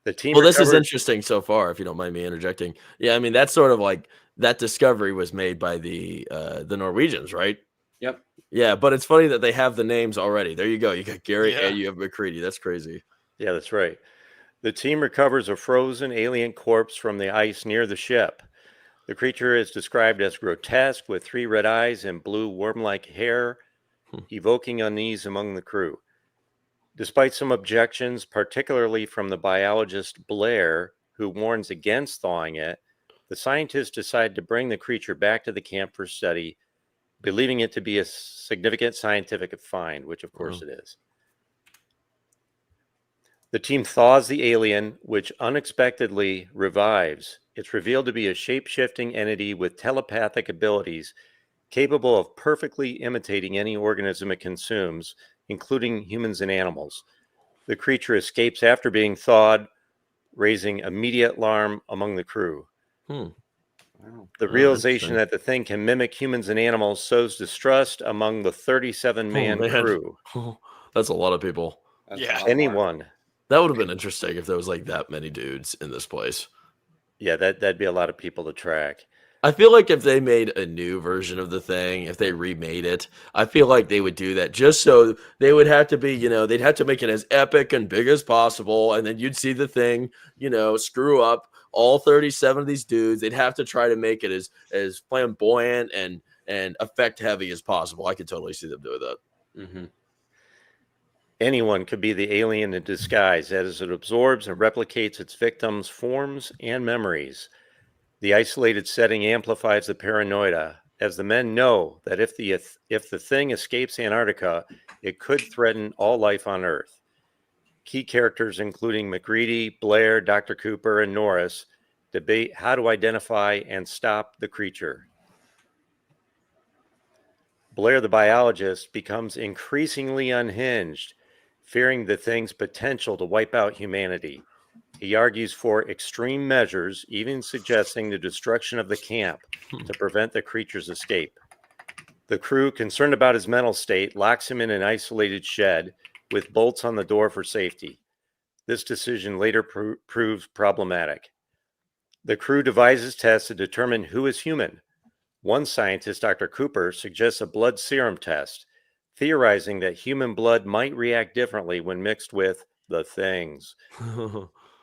The team Well, this is interesting so far, if you don't mind me interjecting. Yeah, I mean, that's sort of like that discovery was made by the Norwegians, right? Yep. Yeah, but it's funny that they have the names already. There you go. You got Gary Yeah. and you have McCready. That's crazy. Yeah, that's right. The team recovers a frozen alien corpse from the ice near the ship. The creature is described as grotesque, with 3 red eyes and blue worm-like hair, evoking unease among the crew. Despite some objections, particularly from the biologist Blair, who warns against thawing it, the scientists decide to bring the creature back to the camp for study, believing it to be a significant scientific find, which of course it is. The team thaws the alien, which unexpectedly revives. It's revealed to be a shape-shifting entity with telepathic abilities, capable of perfectly imitating any organism it consumes, including humans and animals. The creature escapes after being thawed, raising immediate alarm among the crew. Wow. The Oh, realization interesting. that the thing can mimic humans and animals sows distrust among the 37-man man. crew. That's a lot of people. That's Yeah. a lot more. Anyone. That would have been interesting if there was like that many dudes in this place. Yeah, that'd be a lot of people to track. I feel like if they made a new version of the thing, if they remade it, I feel like they would do that just so they would have to be, they'd have to make it as epic and big as possible. And then you'd see the thing, screw up all 37 of these dudes. They'd have to try to make it as flamboyant and effect heavy as possible. I could totally see them doing that. Mm-hmm. Anyone could be the alien in disguise as it absorbs and replicates its victims' forms and memories. The isolated setting amplifies the paranoia, as the men know that if the thing escapes Antarctica, it could threaten all life on Earth. Key characters, including McReady, Blair, Dr. Cooper, and Norris, debate how to identify and stop the creature. Blair, the biologist, becomes increasingly unhinged, fearing the thing's potential to wipe out humanity. He argues for extreme measures, even suggesting the destruction of the camp to prevent the creature's escape. The crew, concerned about his mental state, locks him in an isolated shed with bolts on the door for safety. This decision later proves problematic. The crew devises tests to determine who is human. One scientist, Dr. Cooper, suggests a blood serum test, theorizing that human blood might react differently when mixed with the things.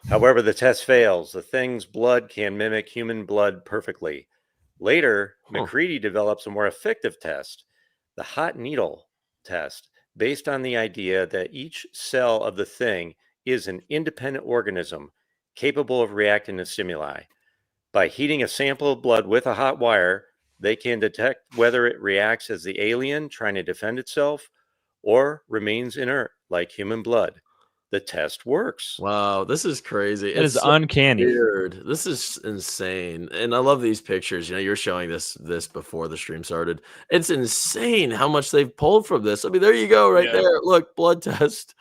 However, the test fails. The thing's blood can mimic human blood perfectly. Later, McReady develops a more effective test, the hot needle test, based on the idea that each cell of the thing is an independent organism capable of reacting to stimuli. By heating a sample of blood with a hot wire, they can detect whether it reacts as the alien trying to defend itself or remains inert like human blood. The test works. Wow, this is crazy. It It's is so uncanny. weird. This is insane. And I love these pictures. You're showing this before the stream started. It's insane how much they've pulled from this. I mean, there you go, right Yeah. there. Look, blood test.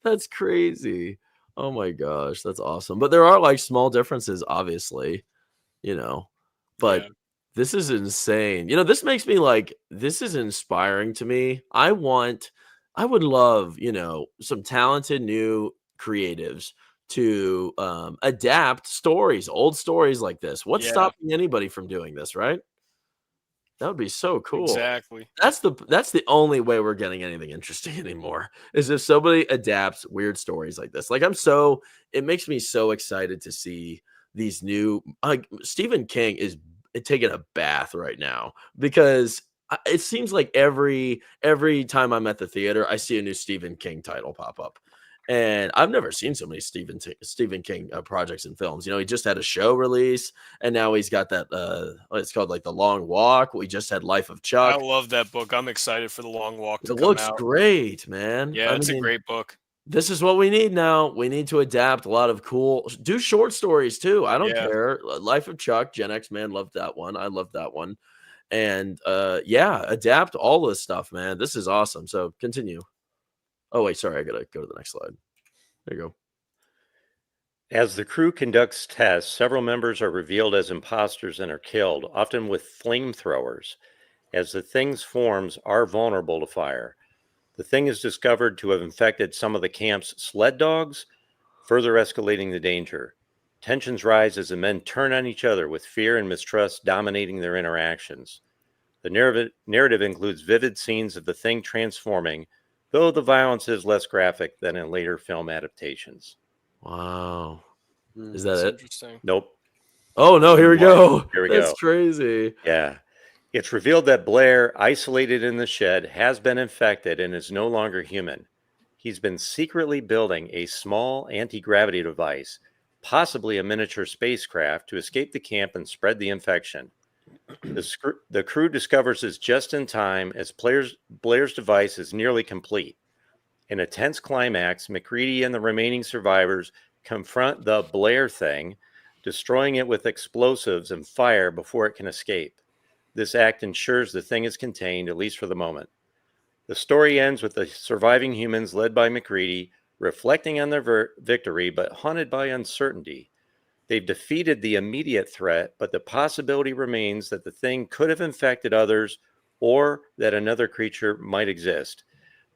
That's crazy. Oh my gosh, that's awesome. But there are like small differences, obviously, but Yeah. this is insane. This makes me like, this is inspiring to me. I would love, some talented new creatives to adapt stories, old stories like this. What's Yeah. stopping anybody from doing this, right? That would be so cool. Exactly. That's the only way we're getting anything interesting anymore, is if somebody adapts weird stories like this. Like it makes me so excited to see these new, like Stephen King is taking a bath right now, because it seems like every time I'm at the theater, I see a new Stephen King title pop up. And I've never seen so many Stephen King projects and films. He just had a show release, and now he's got that. It's called like The Long Walk. We just had Life of Chuck. I love that book. I'm excited for The Long Walk to It come looks out. great, man. Yeah, it's a great book. This is what we need now. We need to adapt a lot of do short stories too. I don't Yeah. care. Life of Chuck, Gen X Man loved that one. I loved that one. And adapt all this stuff, man. This is awesome. So continue. Oh wait, sorry, I gotta go to the next slide. There you go. As the crew conducts tests, several members are revealed as imposters and are killed, often with flamethrowers, as the thing's forms are vulnerable to fire. The thing is discovered to have infected some of the camp's sled dogs, further escalating the danger. Tensions rise as the men turn on each other, with fear and mistrust dominating their interactions. The narrative includes vivid scenes of the thing transforming, though the violence is less graphic than in later film adaptations. Wow. Is That's that it? interesting. Nope. Oh no, here we go. Here we That's go. crazy. Yeah. It's revealed that Blair, isolated in the shed, has been infected and is no longer human. He's been secretly building a small anti-gravity device, possibly a miniature spacecraft, to escape the camp and spread the infection. The crew discovers this just in time as Blair's device is nearly complete. In a tense climax, McReady and the remaining survivors confront the Blair thing, destroying it with explosives and fire before it can escape. This act ensures the thing is contained, at least for the moment. The story ends with the surviving humans, led by McReady, reflecting on their victory, but haunted by uncertainty. They've defeated the immediate threat, but the possibility remains that the thing could have infected others or that another creature might exist.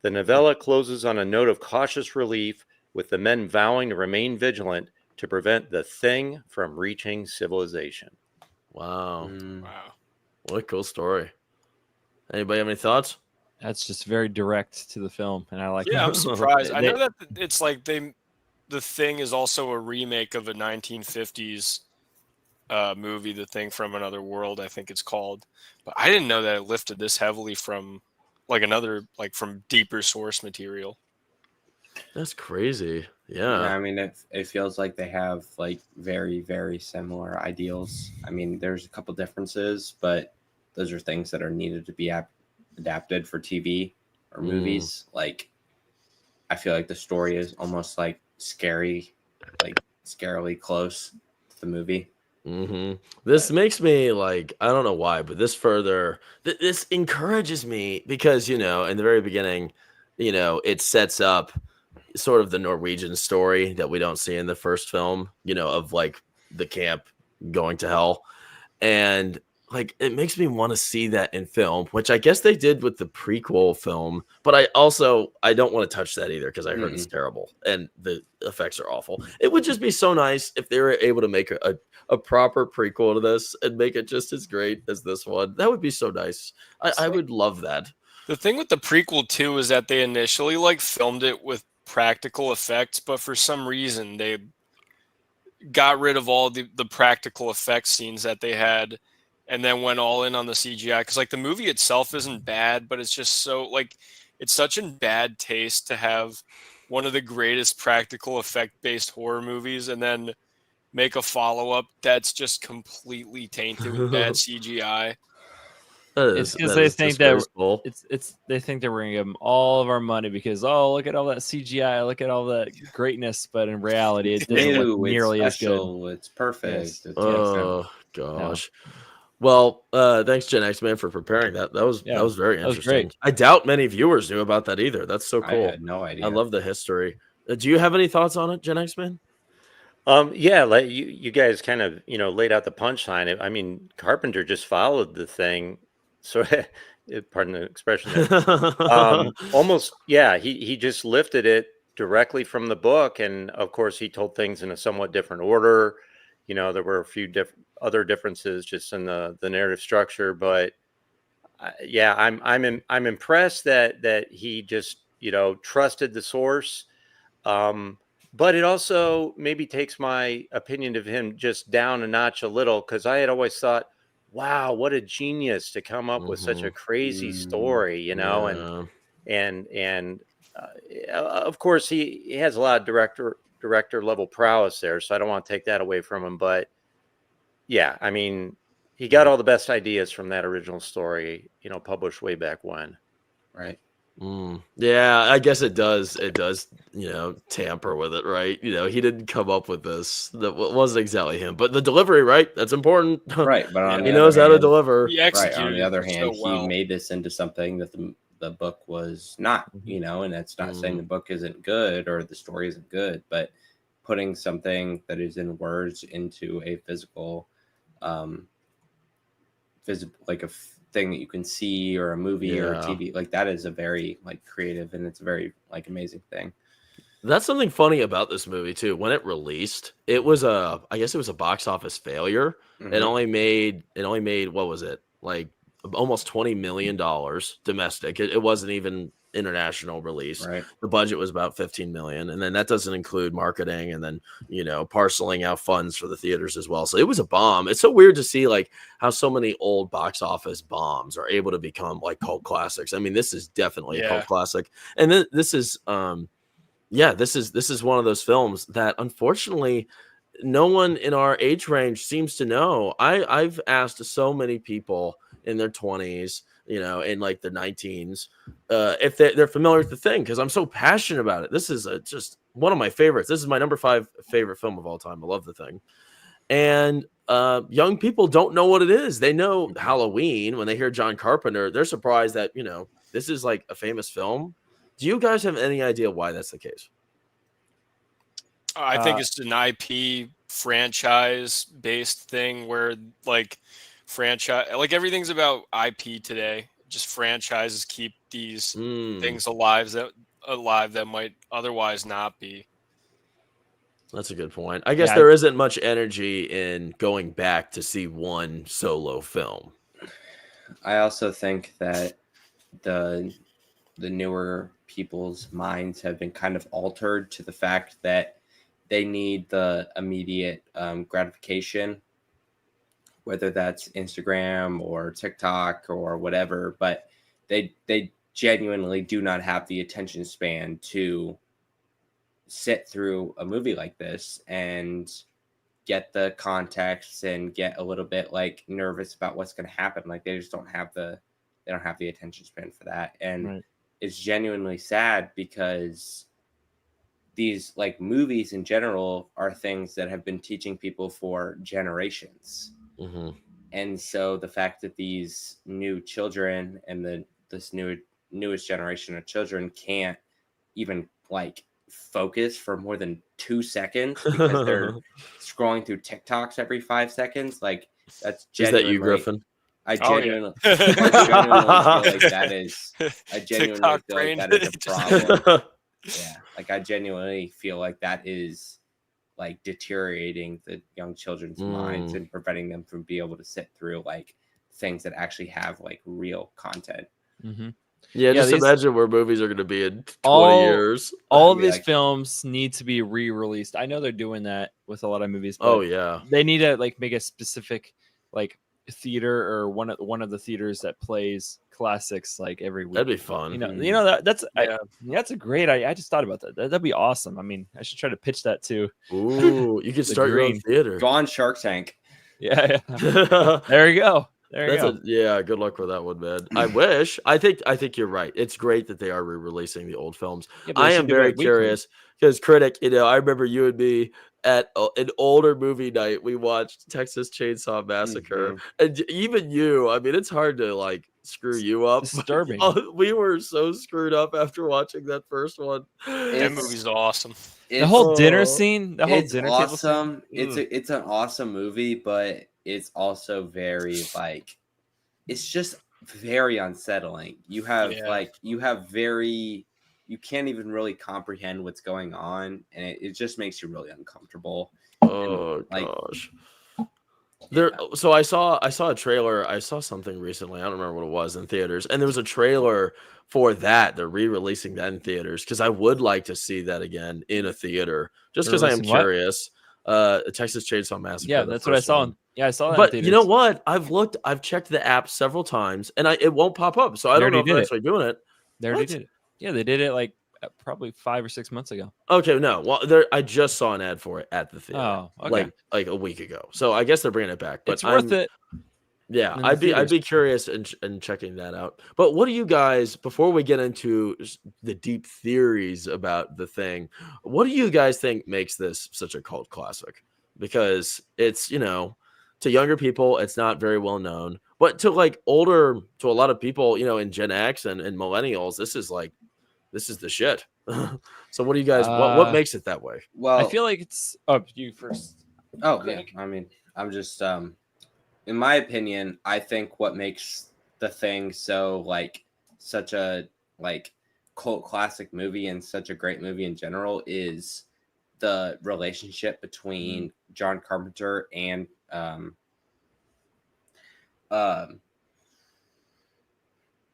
The novella closes on a note of cautious relief, with the men vowing to remain vigilant to prevent the thing from reaching civilization. Wow. Wow. What a cool story. Anybody have any thoughts? That's just very direct to the film, and I like Yeah, that. I'm surprised. I They- know that it's like the Thing is also a remake of a 1950s movie, The Thing from Another World, I think it's called. But I didn't know that it lifted this heavily from from deeper source material. That's crazy. Yeah, Yeah. I mean, it feels like they have like very, very similar ideals. I mean, there's a couple differences, but those are things that are needed to be adapted for TV or movies. Like, I feel like the story is almost like scary, like scarily close to the movie. This makes me like, I don't know why, but this encourages me because, in the very beginning, it sets up sort of the Norwegian story that we don't see in the first film, of like the camp going to hell. And like, it makes me want to see that in film, which I guess they did with the prequel film. But I don't want to touch that either because I heard it's terrible and the effects are awful. It would just be so nice if they were able to make a proper prequel to this and make it just as great as this one. That would be so nice. I would love that. The thing with the prequel too is that they initially filmed it with practical effects, but for some reason they got rid of all the practical effects scenes that they had and then went all in on the CGI, because the movie itself isn't bad, but it's just so it's such in bad taste to have one of the greatest practical effect based horror movies and then make a follow-up that's just completely tainted with bad CGI. It's because they think that they think that we're gonna give them all of our money because look at all that CGI, look at all that greatness, but in reality it doesn't look nearly as good. It's perfect. Yes. Oh gosh. Well, thanks Gen X Man for preparing that. That was very interesting. Was great. I doubt many viewers knew about that either. That's so cool. I had no idea. I love the history. Do you have any thoughts on it, Gen X Man? Yeah, like you guys kind of laid out the punchline. I mean, Carpenter just followed the thing. So, pardon the expression. Almost, yeah. He just lifted it directly from the book, and of course, he told things in a somewhat different order. There were a few other differences just in the narrative structure, but yeah, I'm impressed that he just trusted the source. But it also maybe takes my opinion of him just down a notch a little, because I had always thought, wow, what a genius to come up with such a crazy story, and of course he has a lot of director level prowess there, so I don't want to take that away from him, but yeah, I mean, he got all the best ideas from that original story, published way back when. Right. Yeah, I guess it does. It does, tamper with it, right? He didn't come up with this. That wasn't exactly him, but the delivery, right? That's important. Right, but on he knows how to deliver. He Right. executed On the other hand, so well. he made this into something that the book was not. And that's not saying the book isn't good or the story isn't good, but putting something that is in words into a physical, like a thing that you can see or a movie or a TV, like that is a very creative, and it's a very amazing thing. That's something funny about this movie too. When it released, I guess it was a box office failure. It only made what was it, like almost $20 million domestic. It wasn't even international release. Right. The budget was about 15 million, and then that doesn't include marketing and then parceling out funds for the theaters as well. So it was a bomb. It's so weird to see how so many old box office bombs are able to become cult classics. I mean, this is definitely a cult classic, and this is this is one of those films that unfortunately no one in our age range seems to know. I've asked so many people in their 20s, in their 19s, if they're familiar with the thing, because I'm so passionate about it. This is just one of my favorites. This is my number 5 favorite film of all time. I love the thing. And young people don't know what it is. They know Halloween. When they hear John Carpenter, they're surprised that this is a famous film. Do you guys have any idea why that's the case? I think it's an IP franchise based thing where like everything's about IP today. Just franchises keep these things alive that might otherwise not be. That's a good point. I guess Yeah. there isn't much energy in going back to see one solo film. I also think that the newer people's minds have been kind of altered to the fact that they need the immediate gratification, whether that's Instagram or TikTok or whatever, but they genuinely do not have the attention span to sit through a movie like this and get the context and get a little bit like nervous about what's going to happen. Like they just don't have the attention span for that. And Right. it's genuinely sad because these like movies in general are things that have been teaching people for generations. Mm-hmm. And so the fact that these new children and this newest generation of children can't even like focus for more than 2 seconds because they're scrolling through TikToks every 5 seconds, like that's genuinely. Is that you, Griffin? I Oh, yeah. genuinely, I genuinely feel like that is. I genuinely TikTok feel like brain. that is a problem. Yeah, like I genuinely feel like that is like deteriorating the young children's minds and preventing them from being able to sit through like things that actually have like real content. Mm-hmm. Yeah, just these- imagine where movies are going to be in 20 All- years. All of Be these like- films need to be re-released. I know they're doing that with a lot of movies. But Oh, yeah. they need to like make a specific like theater or one of the theaters that plays classics like every week. That'd be fun. You know that's Yeah. that's a great idea. I just thought about that. That'd be awesome. I mean, I should try to pitch that too. Ooh, you could start your own green. theater. Go on Shark Tank. Yeah. There you go. There you go. Yeah, good luck with that one, man. I wish. I think you're right. It's great that they are re-releasing the old films. Yeah, but they I should am do very it weekly. curious because Critic, I remember you and me at an older movie night. We watched Texas Chainsaw Massacre, and even you. I mean, it's hard to like screw you up. Disturbing. We were so screwed up after watching that first one. That movie's awesome. The whole dinner Oh, scene, the whole It's dinner table scene. awesome. It's an awesome movie, but it's also very like it's just very unsettling. You have Yeah. you can't even really comprehend what's going on, and it just makes you really uncomfortable. Oh like- gosh. So I saw a trailer. I saw something recently. I don't remember what it was in theaters, and there was a trailer for that. They're re-releasing that in theaters because I would like to see that again in a theater, just because I am Releasing what? curious. Texas Chainsaw Massacre. Yeah, the that's what I first saw. one. Yeah, I saw that. But in you know theaters. what? I've checked the app several times, and it won't pop up. So I They don't know if already they're did it. actually doing it. They already What? did it. Yeah, they did it like probably 5 or 6 months ago. Okay, no. Well, I just saw an ad for it at the theater. Oh, okay. Like a week ago. So I guess they're bringing it back. But It's worth it. Yeah, in the I'd be theaters. curious in checking that out. But what do you guys, before we get into the deep theories about the thing, what do you guys think makes this such a cult classic? Because it's, to younger people, it's not very well known. But to a lot of people, in Gen X and millennials, this is the shit. So what do you guys, what makes it that way? Well, I feel like it's you first. Oh yeah, I mean, I'm just in my opinion, I think what makes the thing so such a cult classic movie and such a great movie in general is the relationship between John Carpenter and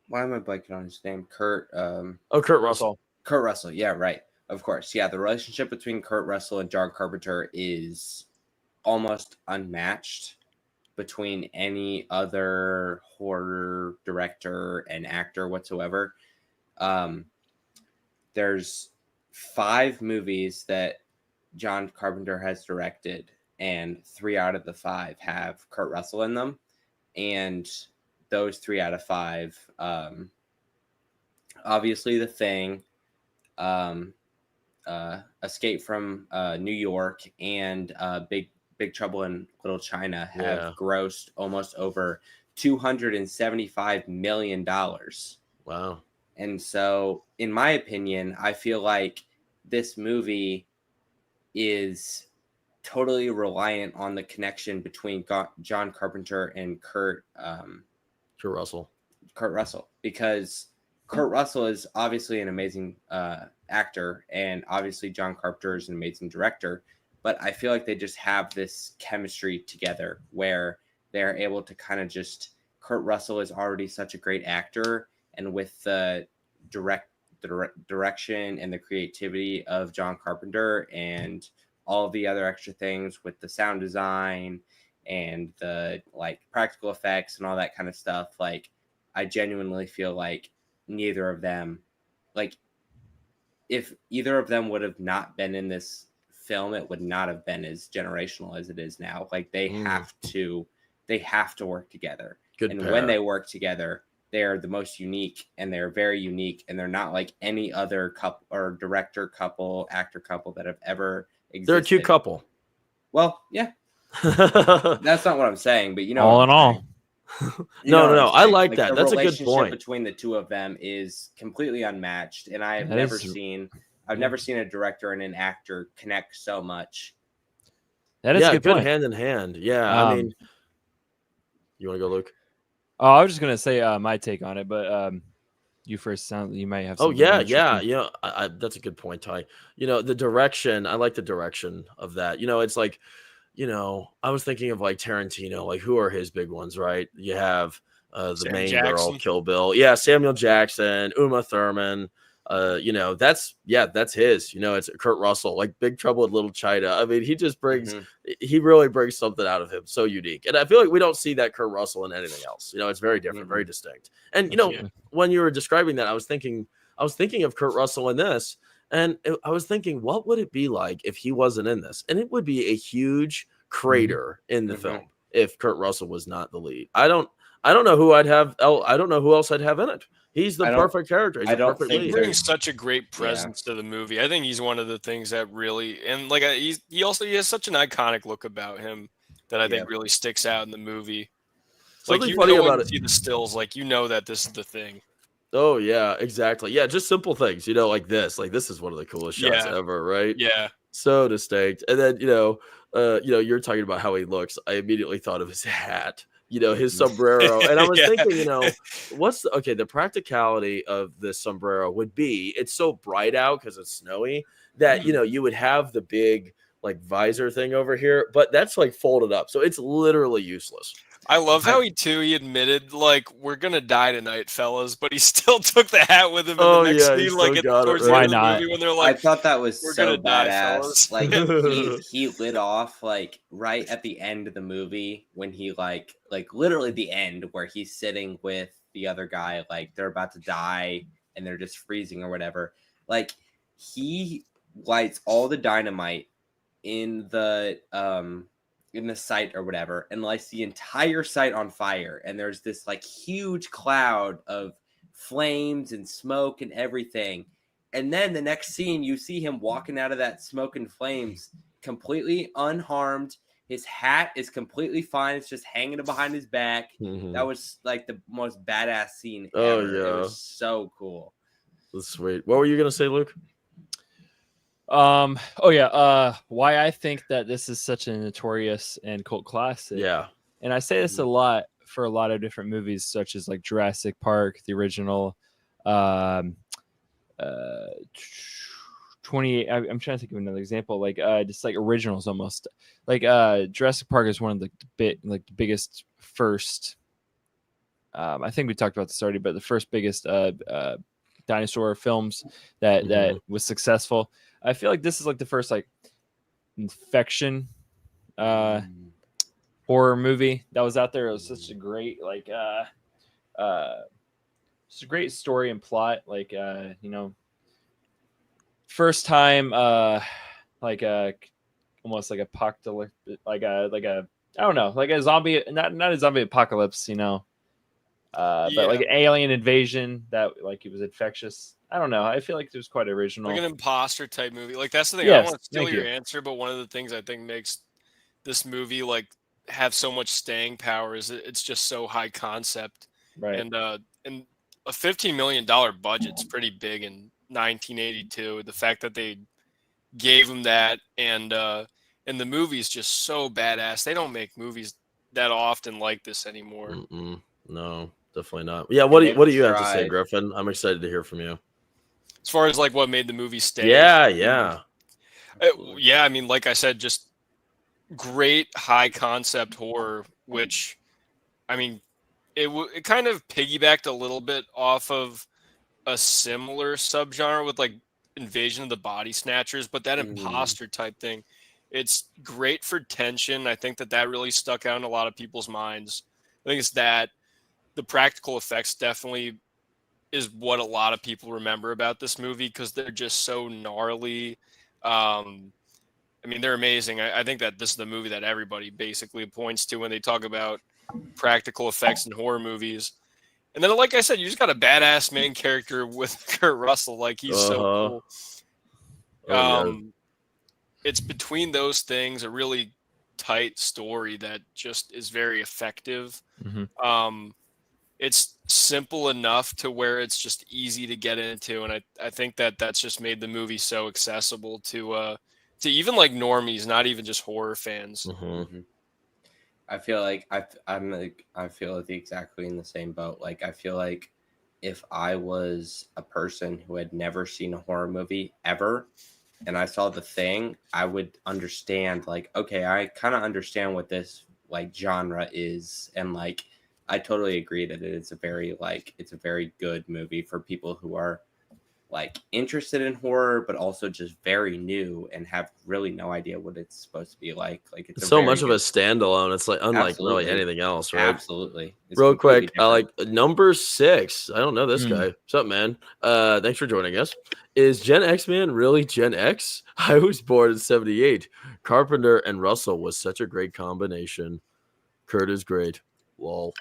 why am I blanking on his name? Kurt Russell. Kurt Russell, yeah, right. Of course. Yeah, the relationship between Kurt Russell and John Carpenter is almost unmatched between any other horror director and actor whatsoever. There's 5 movies that John Carpenter has directed, and 3 out of the 5 have Kurt Russell in them. And those 3 out of 5, obviously The Thing, Escape from New York, and Big Trouble in Little China have grossed almost over $275 million. Wow. And so, in my opinion, I feel like this movie, is totally reliant on the connection between John Carpenter and Kurt Russell. Because Kurt Russell is obviously an amazing actor, and obviously John Carpenter is an amazing director, but I feel like they just have this chemistry together where they're able to kind of just, Kurt Russell is already such a great actor, and with the direction and the creativity of John Carpenter and all the other extra things with the sound design and the like practical effects and all that kind of stuff, like I genuinely feel like neither of them, like if either of them would have not been in this film, it would not have been as generational as it is now. Like they have to work together. Good pair. When they work together, they are the most unique, and they're very unique, and they're not like any other couple or director couple, actor couple that have ever existed. They're a cute couple. Well, yeah. That's not what I'm saying, but you know, all in all. No. I like that. That's a good point. The relationship between the two of them is completely unmatched, and I've never seen a director and an actor connect so much. That is good hand in hand. Yeah, I mean, you want to go, Luke? Oh, I was just gonna say my take on it, but you first. You might have. Oh yeah. That's a good point, Ty. You know, the direction. I like the direction of that. You know, it's like, you know, I was thinking of like Tarantino. Like, who are his big ones, right? You have the main girl, Kill Bill. Yeah, Samuel Jackson, Uma Thurman. You know, that's his. You know, it's Kurt Russell, like Big Trouble in Little China. I mean, he just brings, he really brings something out of him, so unique. And I feel like we don't see that Kurt Russell in anything else. You know, it's very different, very distinct. And you know, when you were describing that, I was thinking of Kurt Russell in this, and I was thinking, what would it be like if he wasn't in this? And it would be a huge crater in the film if Kurt Russell was not the lead. I don't know who I'd have. I don't know who else I'd have in it. He's the perfect character. He's perfect lead. He brings such a great presence to the movie. I think he's one of the things that really, and like he has such an iconic look about him that I think really sticks out in the movie. Something like funny you know about when it. you see the stills, like you know that this is the thing. Oh yeah, exactly. Yeah, just simple things, you know, like this. Like this is one of the coolest shots ever, right? Yeah. So distinct. And then, you know, you're talking about how he looks. I immediately thought of his hat, you know, his sombrero. And I was thinking, you know, the practicality of this sombrero would be, it's so bright out because it's snowy that, you know, you would have the big like visor thing over here, but that's like folded up. So it's literally useless. I love how he admitted, like, we're gonna die tonight, fellas, but he still took the hat with him in the next scene, like towards the end of the movie when they're like, I thought that was so badass. Die, like he lit off like right at the end of the movie when he like literally the end where he's sitting with the other guy, like they're about to die and they're just freezing or whatever. Like he lights all the dynamite in the site or whatever and lights the entire site on fire, and there's this like huge cloud of flames and smoke and everything, and then the next scene you see him walking out of that smoke and flames completely unharmed. His hat is completely fine, it's just hanging behind his back. That was like the most badass scene ever. It was so cool. That's sweet. What were you gonna say, Luke? Why I think that this is such a notorious and cult classic. Yeah. And I say this a lot for a lot of different movies, such as like Jurassic Park, the original, 28. I'm trying to think of another example, like just like originals almost. Like Jurassic Park is one of the biggest first. I think we talked about this already, but the first biggest dinosaur films that was successful. I feel like this is like the first like infection horror movie that was out there. It was such a great like it's a great story and plot. Like you know, first time like almost like apocalyptic, like a I don't know, like a zombie, not a zombie apocalypse, you know. But like an alien invasion that like it was infectious. I don't know. I feel like it was quite original. Like an imposter type movie. Like that's the thing. I don't want to steal your answer, but one of the things I think makes this movie like have so much staying power is it's just so high concept. Right. And a $15 million budget's pretty big in 1982. The fact that they gave him that, and the movie's just so badass. They don't make movies that often like this anymore. No, definitely not. Yeah, what do you have to say, tried. Griffin? I'm excited to hear from you. As far as like what made the movie stay. Yeah. Yeah, I mean, like I said, just great high concept horror, which, I mean, it kind of piggybacked a little bit off of a similar subgenre with like Invasion of the Body Snatchers, but that imposter type thing. It's great for tension. I think that really stuck out in a lot of people's minds. I think it's that the practical effects definitely is what a lot of people remember about this movie because they're just so gnarly. I mean, they're amazing. I think that this is the movie that everybody basically points to when they talk about practical effects in horror movies. And then, like I said, you just got a badass main character with Kurt Russell. Like, he's so cool. It's between those things, a really tight story that just is very effective. It's simple enough to where it's just easy to get into. And I think that's just made the movie so accessible to even like normies, not even just horror fans. I feel like I feel like exactly in the same boat. Like, I feel like if I was a person who had never seen a horror movie ever, and I saw The Thing, I would understand, like, okay, I kind of understand what this like genre is, and like I totally agree that it's a very good movie for people who are like interested in horror, but also just very new and have really no idea what it's supposed to be like. Like, it's so much of a standalone. It's like unlike really anything else, right? Absolutely. It's real quick, different. I like number 6. I don't know this guy. What's up, man? Thanks for joining us. Is Gen X man really Gen X? I was born in 78. Carpenter and Russell was such a great combination. Kurt is great. Lol.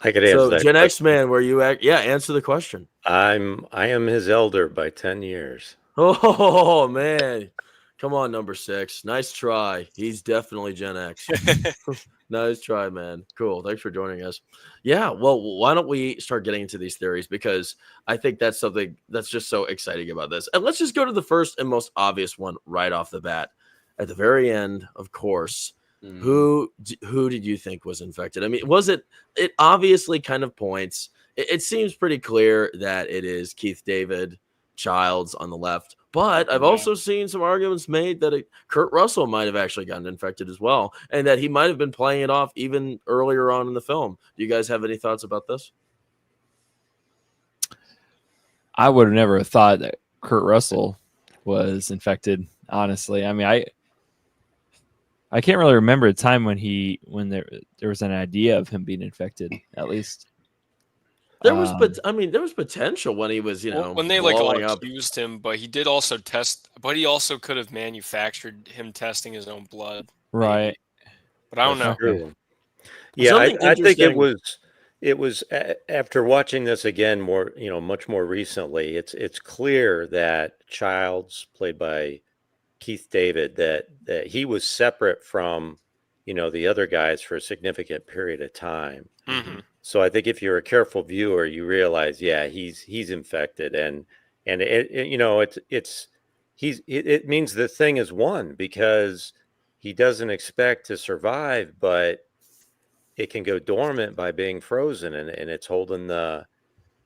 I could answer that Gen question. X man, where you at? Yeah, answer the question. I am his elder by 10 years. Oh man. Come on, number 6. Nice try. He's definitely Gen X. Nice try, man. Cool. Thanks for joining us. Yeah, well, why don't we start getting into these theories? Because I think that's something that's just so exciting about this. And let's just go to the first and most obvious one right off the bat. At the very end, of course, who did you think was infected? I mean, it obviously kind of points. It seems pretty clear that it is Keith David Childs on the left. But I've also seen some arguments made that Kurt Russell might have actually gotten infected as well, and that he might have been playing it off even earlier on in the film. Do you guys have any thoughts about this? I would have never thought that Kurt Russell was infected, honestly. I mean, I can't really remember a time when there was an idea of him being infected, at least. There was, there was potential when he was, when they like all accused him, but he did also test. But he also could have manufactured him testing his own blood, right? Maybe. But I don't know. True. Yeah, I think it was after watching this again much more recently. It's clear that Childs, played by Keith David, that he was separate from the other guys for a significant period of time. So I think if you're a careful viewer, you realize, yeah, he's infected, and it means the Thing is won because he doesn't expect to survive, but it can go dormant by being frozen, and it's holding the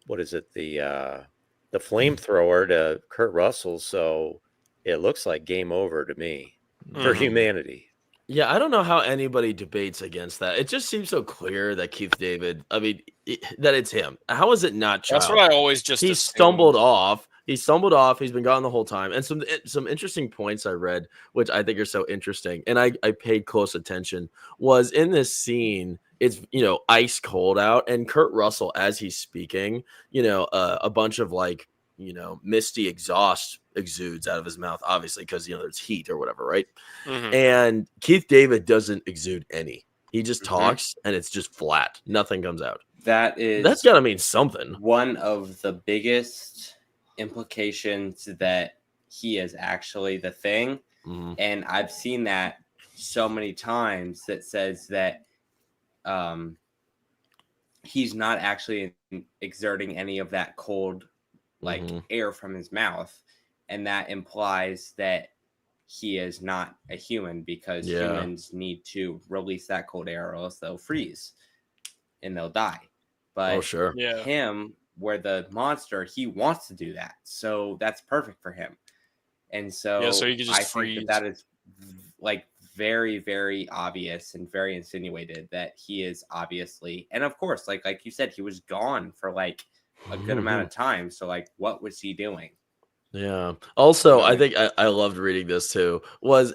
flamethrower to Kurt Russell. So it looks like game over to me for humanity. Yeah, I don't know how anybody debates against that. It just seems so clear that Keith David, that it's him. How is it not Childs? That's what I always just He stumbled off. He's been gone the whole time. And some interesting points I read, which I think are so interesting, and I paid close attention, was in this scene, it's, ice cold out, and Kurt Russell, as he's speaking, a bunch of like, misty exhaust exudes out of his mouth, obviously, because there's heat or whatever, right? And Keith David doesn't exude any. He just talks, and it's just flat. Nothing comes out. That's gotta mean something. One of the biggest implications that he is actually the Thing, and I've seen that so many times that says that he's not actually exerting any of that cold air from his mouth, and that implies that he is not a human, because Yeah. humans need to release that cold air or else they'll freeze and they'll die. But Oh, sure. Yeah. him, where the monster, he wants to do that. So that's perfect for him. And so, So he can just I freeze. think that is like very, very obvious and very insinuated that he is obviously, and of course, like you said, he was gone for like a good amount of time. So like, what was he doing? Yeah. Also, I Right. think I loved reading this too.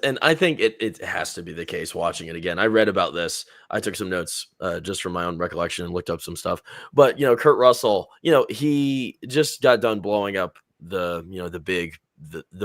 And I think it has to be the case watching it again. I read about this. I took some notes just from my own recollection and looked up some stuff. But Kurt Russell, he just got done blowing up the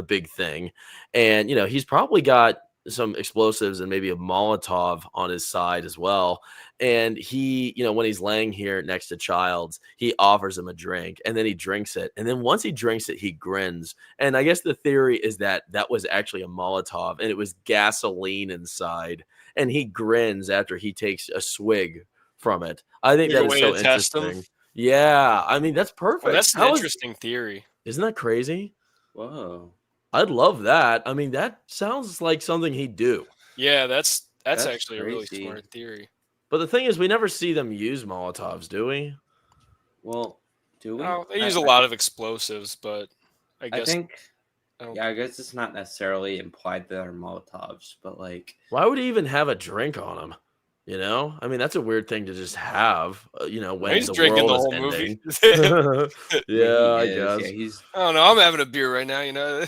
big thing, and he's probably got some explosives and maybe a Molotov on his side as well. And he, when he's laying here next to Childs, he offers him a drink and then he drinks it. And then once he drinks it, he grins. And I guess the theory is that was actually a Molotov and it was gasoline inside. And he grins after he takes a swig from it. I think Like a that is way so to test 'em? interesting. Yeah. I mean, that's perfect. Well, that's an interesting theory. Isn't that crazy? Whoa. I'd love that. I mean, that sounds like something he'd do. Yeah, that's That's actually a really crazy. smart theory. But the thing is, we never see them use Molotovs, do we? Well, do we? Oh, they use a lot of explosives, but I guess I think. I don't- Yeah, I guess it's not necessarily implied that they're Molotovs, but like, Why would he even have a drink on him? I mean, that's a weird thing to just have. When he's the drinking world the is whole movie. ending. he Yeah, I is, guess. Yeah, he's I don't know. I'm having a beer right now.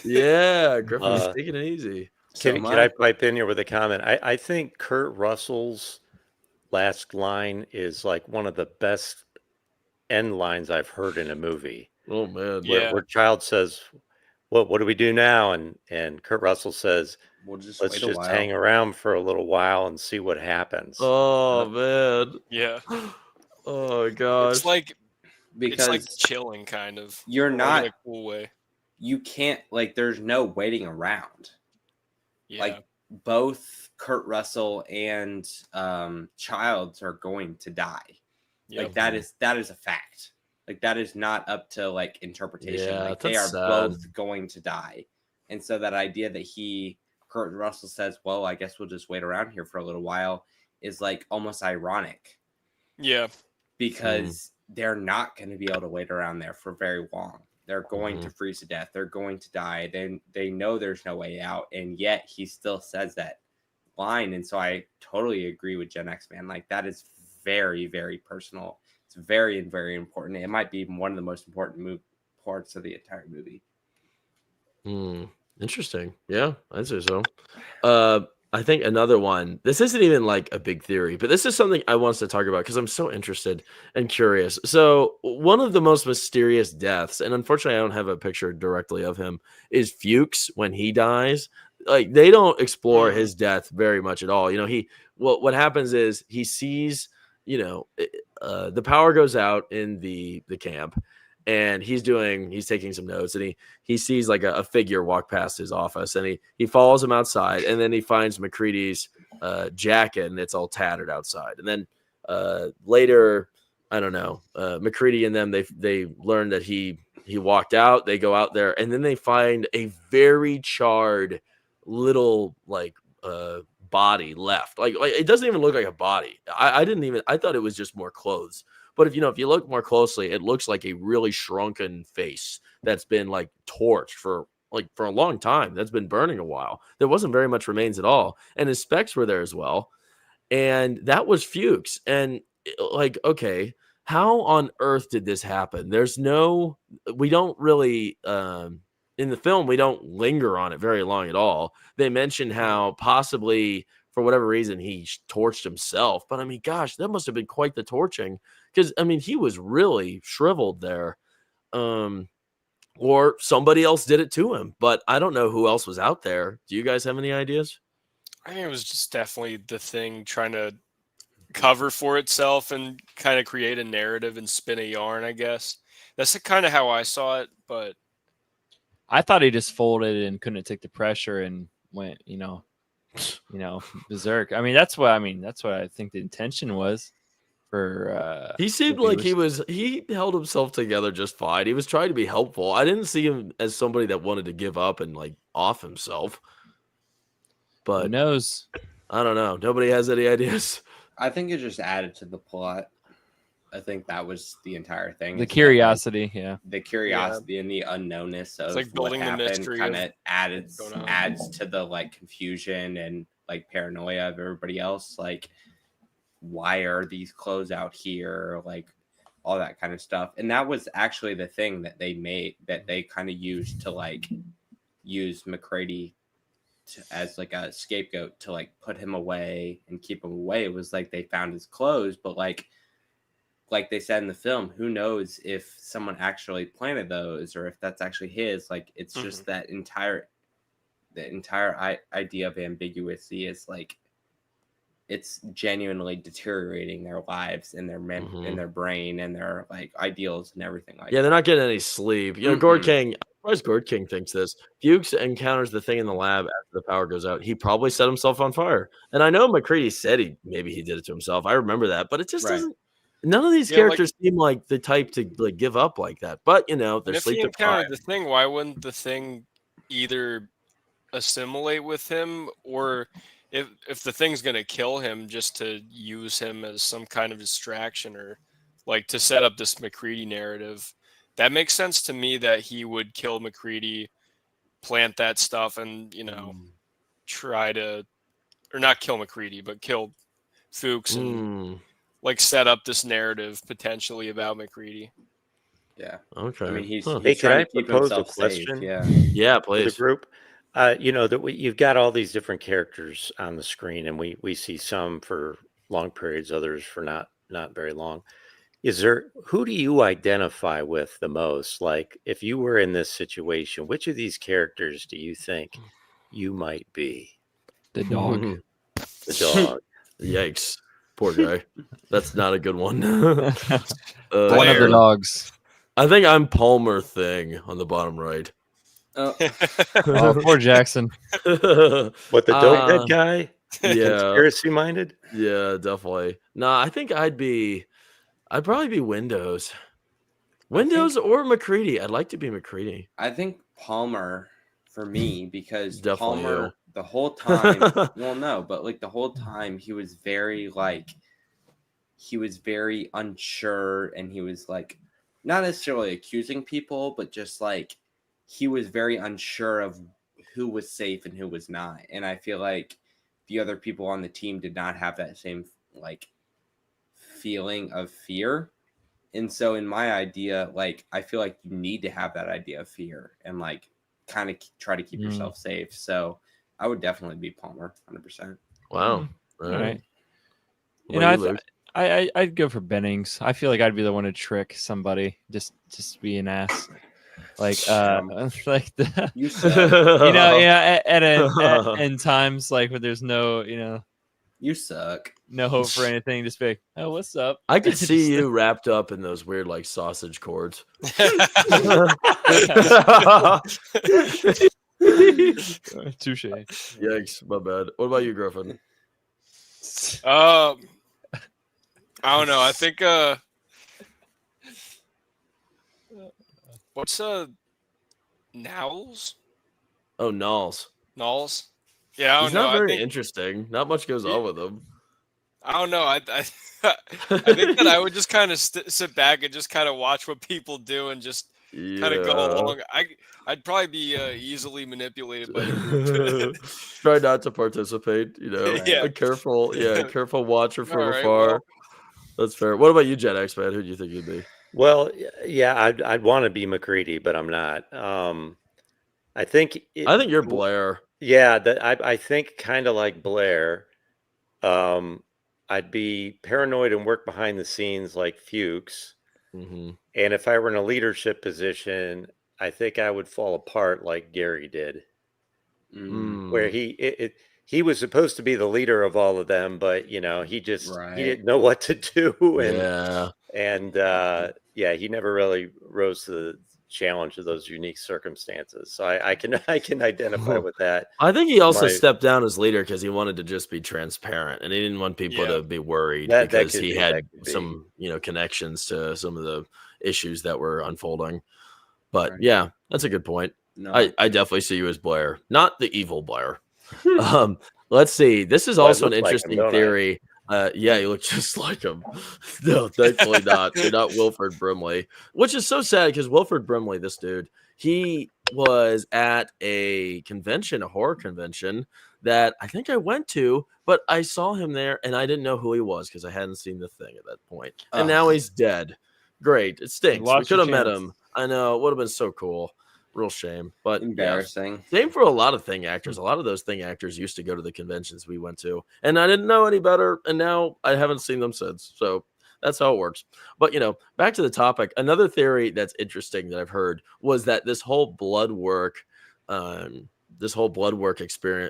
Yeah, Griffin's Uh, taking it easy. so Can my- I pipe in here with a comment? I think Kurt Russell's last line is like one of the best end lines I've heard in a movie. Oh man. Yeah. Where Child says, what do we do now? And Kurt Russell says, we'll just let's wait a just while. hang around for a little while and see what happens. Oh man. Yeah. Oh gosh. It's like Because chilling, kind of. you're like, not, in a cool way. you can't, like, there's no waiting around. Yeah. Like, both Kurt Russell and Childs are going to die. Yep. Like, that is a fact. Like, that is not up to like interpretation. Yeah, Like, they are that's sad. both going to die. And so that idea that Kurt Russell says, well, I guess we'll just wait around here for a little while, is like almost ironic, Yeah. because they're not going to be able to wait around there for very long. They're going to freeze to death. They're going to die. Then they know there's no way out, and yet he still says that line. And so I totally agree with Gen X, man. Like, that is very, very personal. It's very, very important. It might be one of the most important parts of the entire movie. Interesting. Yeah, I'd say so. I think another one, this isn't even like a big theory, but this is something I want us to talk about because I'm so interested and curious. So one of the most mysterious deaths, and unfortunately I don't have a picture directly of him, is Fuchs when he dies. Like, they don't explore his death very much at all. What happens is he sees, the power goes out in the camp, and he's taking some notes, and he sees like a figure walk past his office, and he follows him outside, and then he finds McCready's jacket, and it's all tattered outside. And then later, I don't know, McCready and them, they learn that he walked out. They go out there, and then they find a very charred little body left. Like it doesn't even look like a body. I thought it was just more clothes. But if you look more closely, it looks like a really shrunken face that's been like torched for a long time. That's been burning a while. There wasn't very much remains at all. And his specs were there as well. And that was Fuchs. And like, okay, how on earth did this happen? We don't really, in the film, we don't linger on it very long at all. They mention how possibly for whatever reason he torched himself. But I mean, gosh, that must have been quite the torching. Because, I mean, he was really shriveled there. Or somebody else did it to him. But I don't know who else was out there. Do you guys have any ideas? I think it was just definitely the thing trying to cover for itself and kind of create a narrative and spin a yarn, I guess. That's kind of how I saw it. But I thought he just folded and couldn't take the pressure and went, berserk. I mean, that's what I think the intention was. He seemed like he held himself together just fine. He was trying to be helpful. I didn't see him as somebody that wanted to give up and like off himself. but Who knows? I don't know. Nobody has any ideas. I think it just added to the plot. I think that was the entire thing. The is that, curiosity, yeah. the curiosity and the unknownness of like what building the happened mystery kind of of adds what's going on. adds to the like confusion and like paranoia of everybody else. Like, why are these clothes out here? Like, all that kind of stuff. And that was actually the thing that they kind of used to like use McCready as like a scapegoat to like put him away and keep him away. It was like they found his clothes, but like they said in the film, who knows if someone actually planted those or if that's actually his. Like, it's just that entire idea of ambiguity is like, it's genuinely deteriorating their lives and their and their brain and their like ideals and everything like Yeah, that. they're not getting any sleep. You know, Gord King, I'm surprised Gord King thinks this. Fuchs encounters the thing in the lab after the power goes out. He probably set himself on fire. And I know McCready said maybe he did it to himself. I remember that, but it just doesn't. None of these characters seem like the type to like give up like that. But you know, they're if sleep he deprived. encountered the thing, why wouldn't the thing either assimilate with him, or if the thing's gonna kill him, just to use him as some kind of distraction or like to set up this McCready narrative? That makes sense to me that he would kill McCready, plant that stuff, and try to, or not kill McCready, but kill Fuchs and like set up this narrative potentially about McCready. Yeah. Okay. I mean, he's Hey, can trying I to keep propose a himself safe. question? Yeah, For the please. group, you know that you've got all these different characters on the screen, and we see some for long periods, others for not very long. Who do you identify with the most? Like, if you were in this situation, which of these characters do you think you might be? The dog. The dog. Yikes. Poor guy. That's not a good one. One of the dogs. I think I'm Palmer Thing on the bottom right. Oh, poor Jackson. What, the dope head guy? Yeah. Conspiracy minded? Yeah, definitely. Nah, I think I'd probably be Windows. Windows or McCready. I'd like to be McCready. I think Palmer for me, because Definitely Palmer the whole time, well, no, but like the whole time he was very unsure, and he was like not necessarily accusing people, but just like he was very unsure of who was safe and who was not. And I feel like the other people on the team did not have that same like feeling of fear. And so in my idea, like, I feel like you need to have that idea of fear and like kind of try to keep yourself safe. So I would definitely be Palmer, 100%. Wow. All right. You know, I'd go for Bennings. I feel like I'd be the one to trick somebody, just be an ass. Like like the You suck. you know, at in times like when there's no, You suck. no hope for anything, just be like, oh, what's up? I could see you wrapped up in those weird like sausage cords. Touche. Yikes, my bad. What about you, Griffin? I don't know. I think what's Nowls? Oh, Knowles. Knowles? Yeah, I He's don't know. not very I think, interesting. Not much goes on with him. I don't know. I think that I would just kind of sit back and just kind of watch what people do and just kind of go along. I'd probably be easily manipulated by the group. Try not to participate. You know, Yeah. a careful watcher from All right, afar. well. That's fair. What about you, Gen X man? Who do you think you'd be? Well, yeah, I'd want to be McCready, but I'm not. I think you're Blair. Yeah, I think kind of like Blair. I'd be paranoid and work behind the scenes like Fuchs. Mm-hmm. And if I were in a leadership position, I think I would fall apart like Gary did, where he was supposed to be the leader of all of them, but he didn't know what to do, and he never really rose to the challenge of those unique circumstances. So I can identify with that. I think he also stepped down as leader because he wanted to just be transparent, and he didn't want people to be worried because he had some connections to some of the issues that were unfolding. But yeah, that's a good point. No. I definitely see you as Blair, not the evil Blair. Let's see. This is Well, I also an look like him, interesting don't I? theory. Yeah, you look just like him. No, thankfully not. You're not Wilford Brimley, which is so sad because Wilford Brimley, this dude, he was at a convention, a horror convention that I think I went to, but I saw him there and I didn't know who he was because I hadn't seen the thing at that point. And now Ugh. he's dead. Great. It stinks. We lost could your have met chance. him. I know. It would have been so cool. Real shame. But yeah. Embarrassing. Same for a lot of thing actors. A lot of those thing actors used to go to the conventions we went to, and I didn't know any better. And now I haven't seen them since. So that's how it works. But back to the topic. Another theory that's interesting that I've heard was that this whole blood work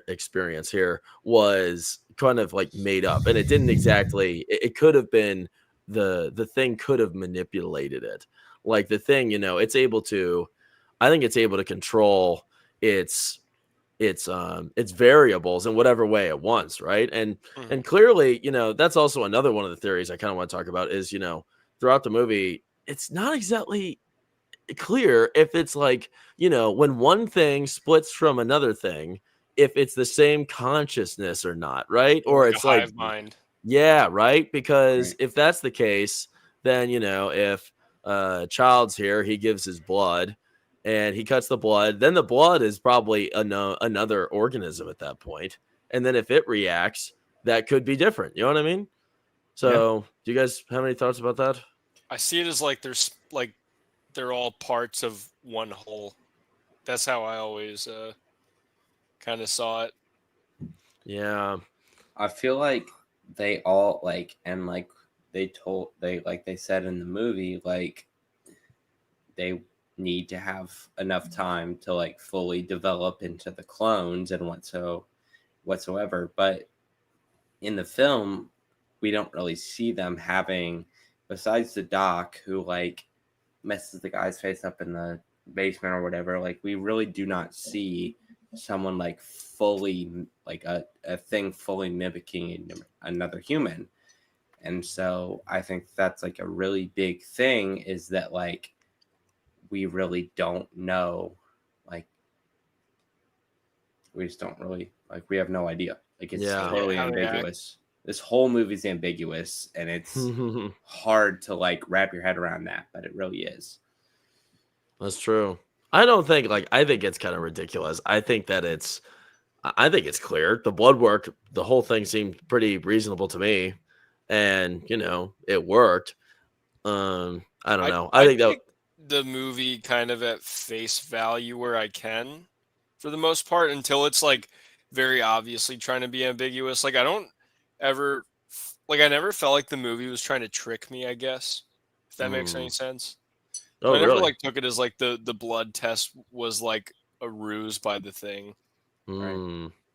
experience here was kind of like made up, and it didn't exactly. It could have been the thing could have manipulated it. Like the thing, it's able to. I think it's able to control its variables in whatever way it wants, right? And clearly, that's also another one of the theories I kind of want to talk about is, throughout the movie, it's not exactly clear if it's like, when one thing splits from another thing, if it's the same consciousness or not, right? Or Like it's a like, hive mind. yeah, right? Because Right. if that's the case, then if Child's here, he gives his blood and he cuts the blood, then the blood is probably another organism at that point. And then if it reacts, that could be different. You know what I mean? So do you guys have any thoughts about that? I see it as like there's like they're all parts of one whole. That's how I always kind of saw it. Yeah. I feel like they all and they said in the movie, like they need to have enough time to like fully develop into the clones and whatsoever. But in the film, we don't really see them having, besides the doc who like messes the guy's face up in the basement or whatever, like we really do not see someone like fully like a thing fully mimicking another human. And so I think that's like a really big thing, is that like we really don't know, like we just don't really like, we have no idea, like it's Yeah. totally How they act. ambiguous. This whole movie's ambiguous, and it's hard to like wrap your head around that, but it really is. That's true. I don't think I think it's kind of ridiculous. I think it's clear. The blood work, the whole thing seemed pretty reasonable to me. And, it worked. I don't know. I think that take the movie kind of at face value where I can, for the most part, until it's like very obviously trying to be ambiguous. Like I don't ever, like I never felt like the movie was trying to trick me, I guess, if that makes any sense. Oh, I never really? like took it as like the blood test was like a ruse by the thing.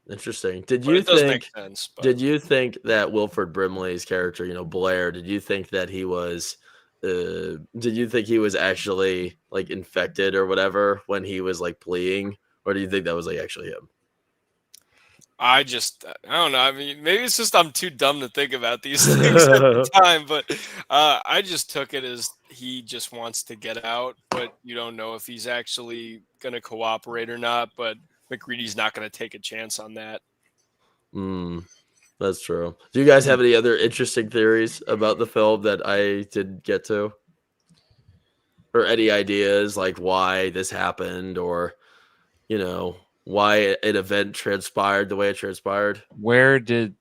Interesting. Did But you it does make think sense. But did you think that Wilford Brimley's character, Blair, did you think that he was did you think he was actually like infected or whatever when he was like pleading, or do you think that was like actually him? I don't know. I mean, maybe it's just I'm too dumb to think about these things at the time, but I just took it as he just wants to get out, but you don't know if he's actually going to cooperate or not. But McReady's not going to take a chance on that. That's true. Do you guys have any other interesting theories about the film that I didn't get to? Or any ideas like why this happened, or why an event transpired the way it transpired? Where did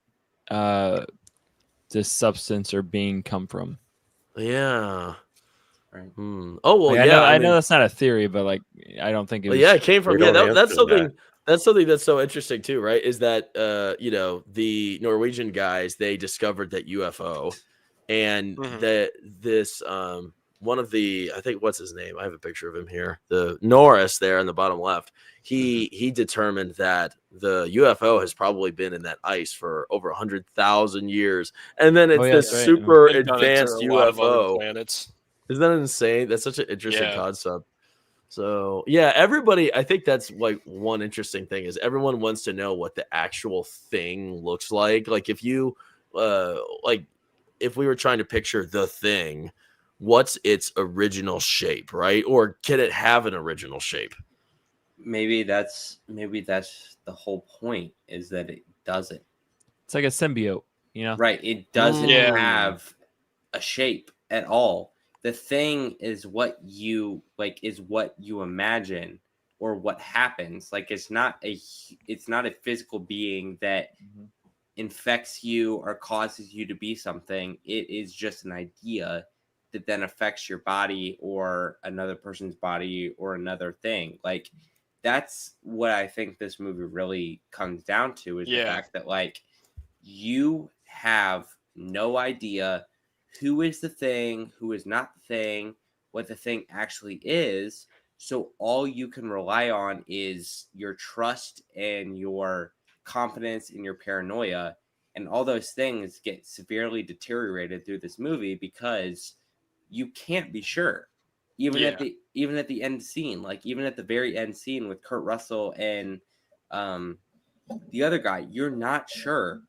this substance or being come from? Yeah. Right. Oh well, Like, yeah. I know that's not a theory, but like I don't think it was. Yeah, it came from. We Yeah, don't that's answer something. that. That's something that's so interesting too, right? Is that the Norwegian guys, they discovered that UFO, and this one of the, I think, what's his name? I have a picture of him here. The Norris there in the bottom left. He determined that the UFO has probably been in that ice for over 100,000 years, and then it's this that's right. super Been done it to advanced a lot of other UFO. planets. Isn't that insane? That's such an interesting Yeah. concept. So yeah, everybody, I think that's like one interesting thing is everyone wants to know what the actual thing looks like. Like if you like if we were trying to picture the thing, what's its original shape, right? Or can it have an original shape? Maybe that's the whole point, is that it doesn't. It's like a symbiote, you know? Right. It doesn't Yeah. have a shape at all. The thing is what you imagine or what happens. Like it's not a physical being that infects you or causes you to be something. It is just an idea that then affects your body or another person's body or another thing. Like that's what I think this movie really comes down to, is the Yeah. fact that like you have no idea who is the thing, who is not the thing, what the thing actually is. So all you can rely on is your trust and your confidence and your paranoia. And all those things get severely deteriorated through this movie because you can't be sure. Even at the end scene, like even at the very end scene with Kurt Russell and the other guy, you're not sure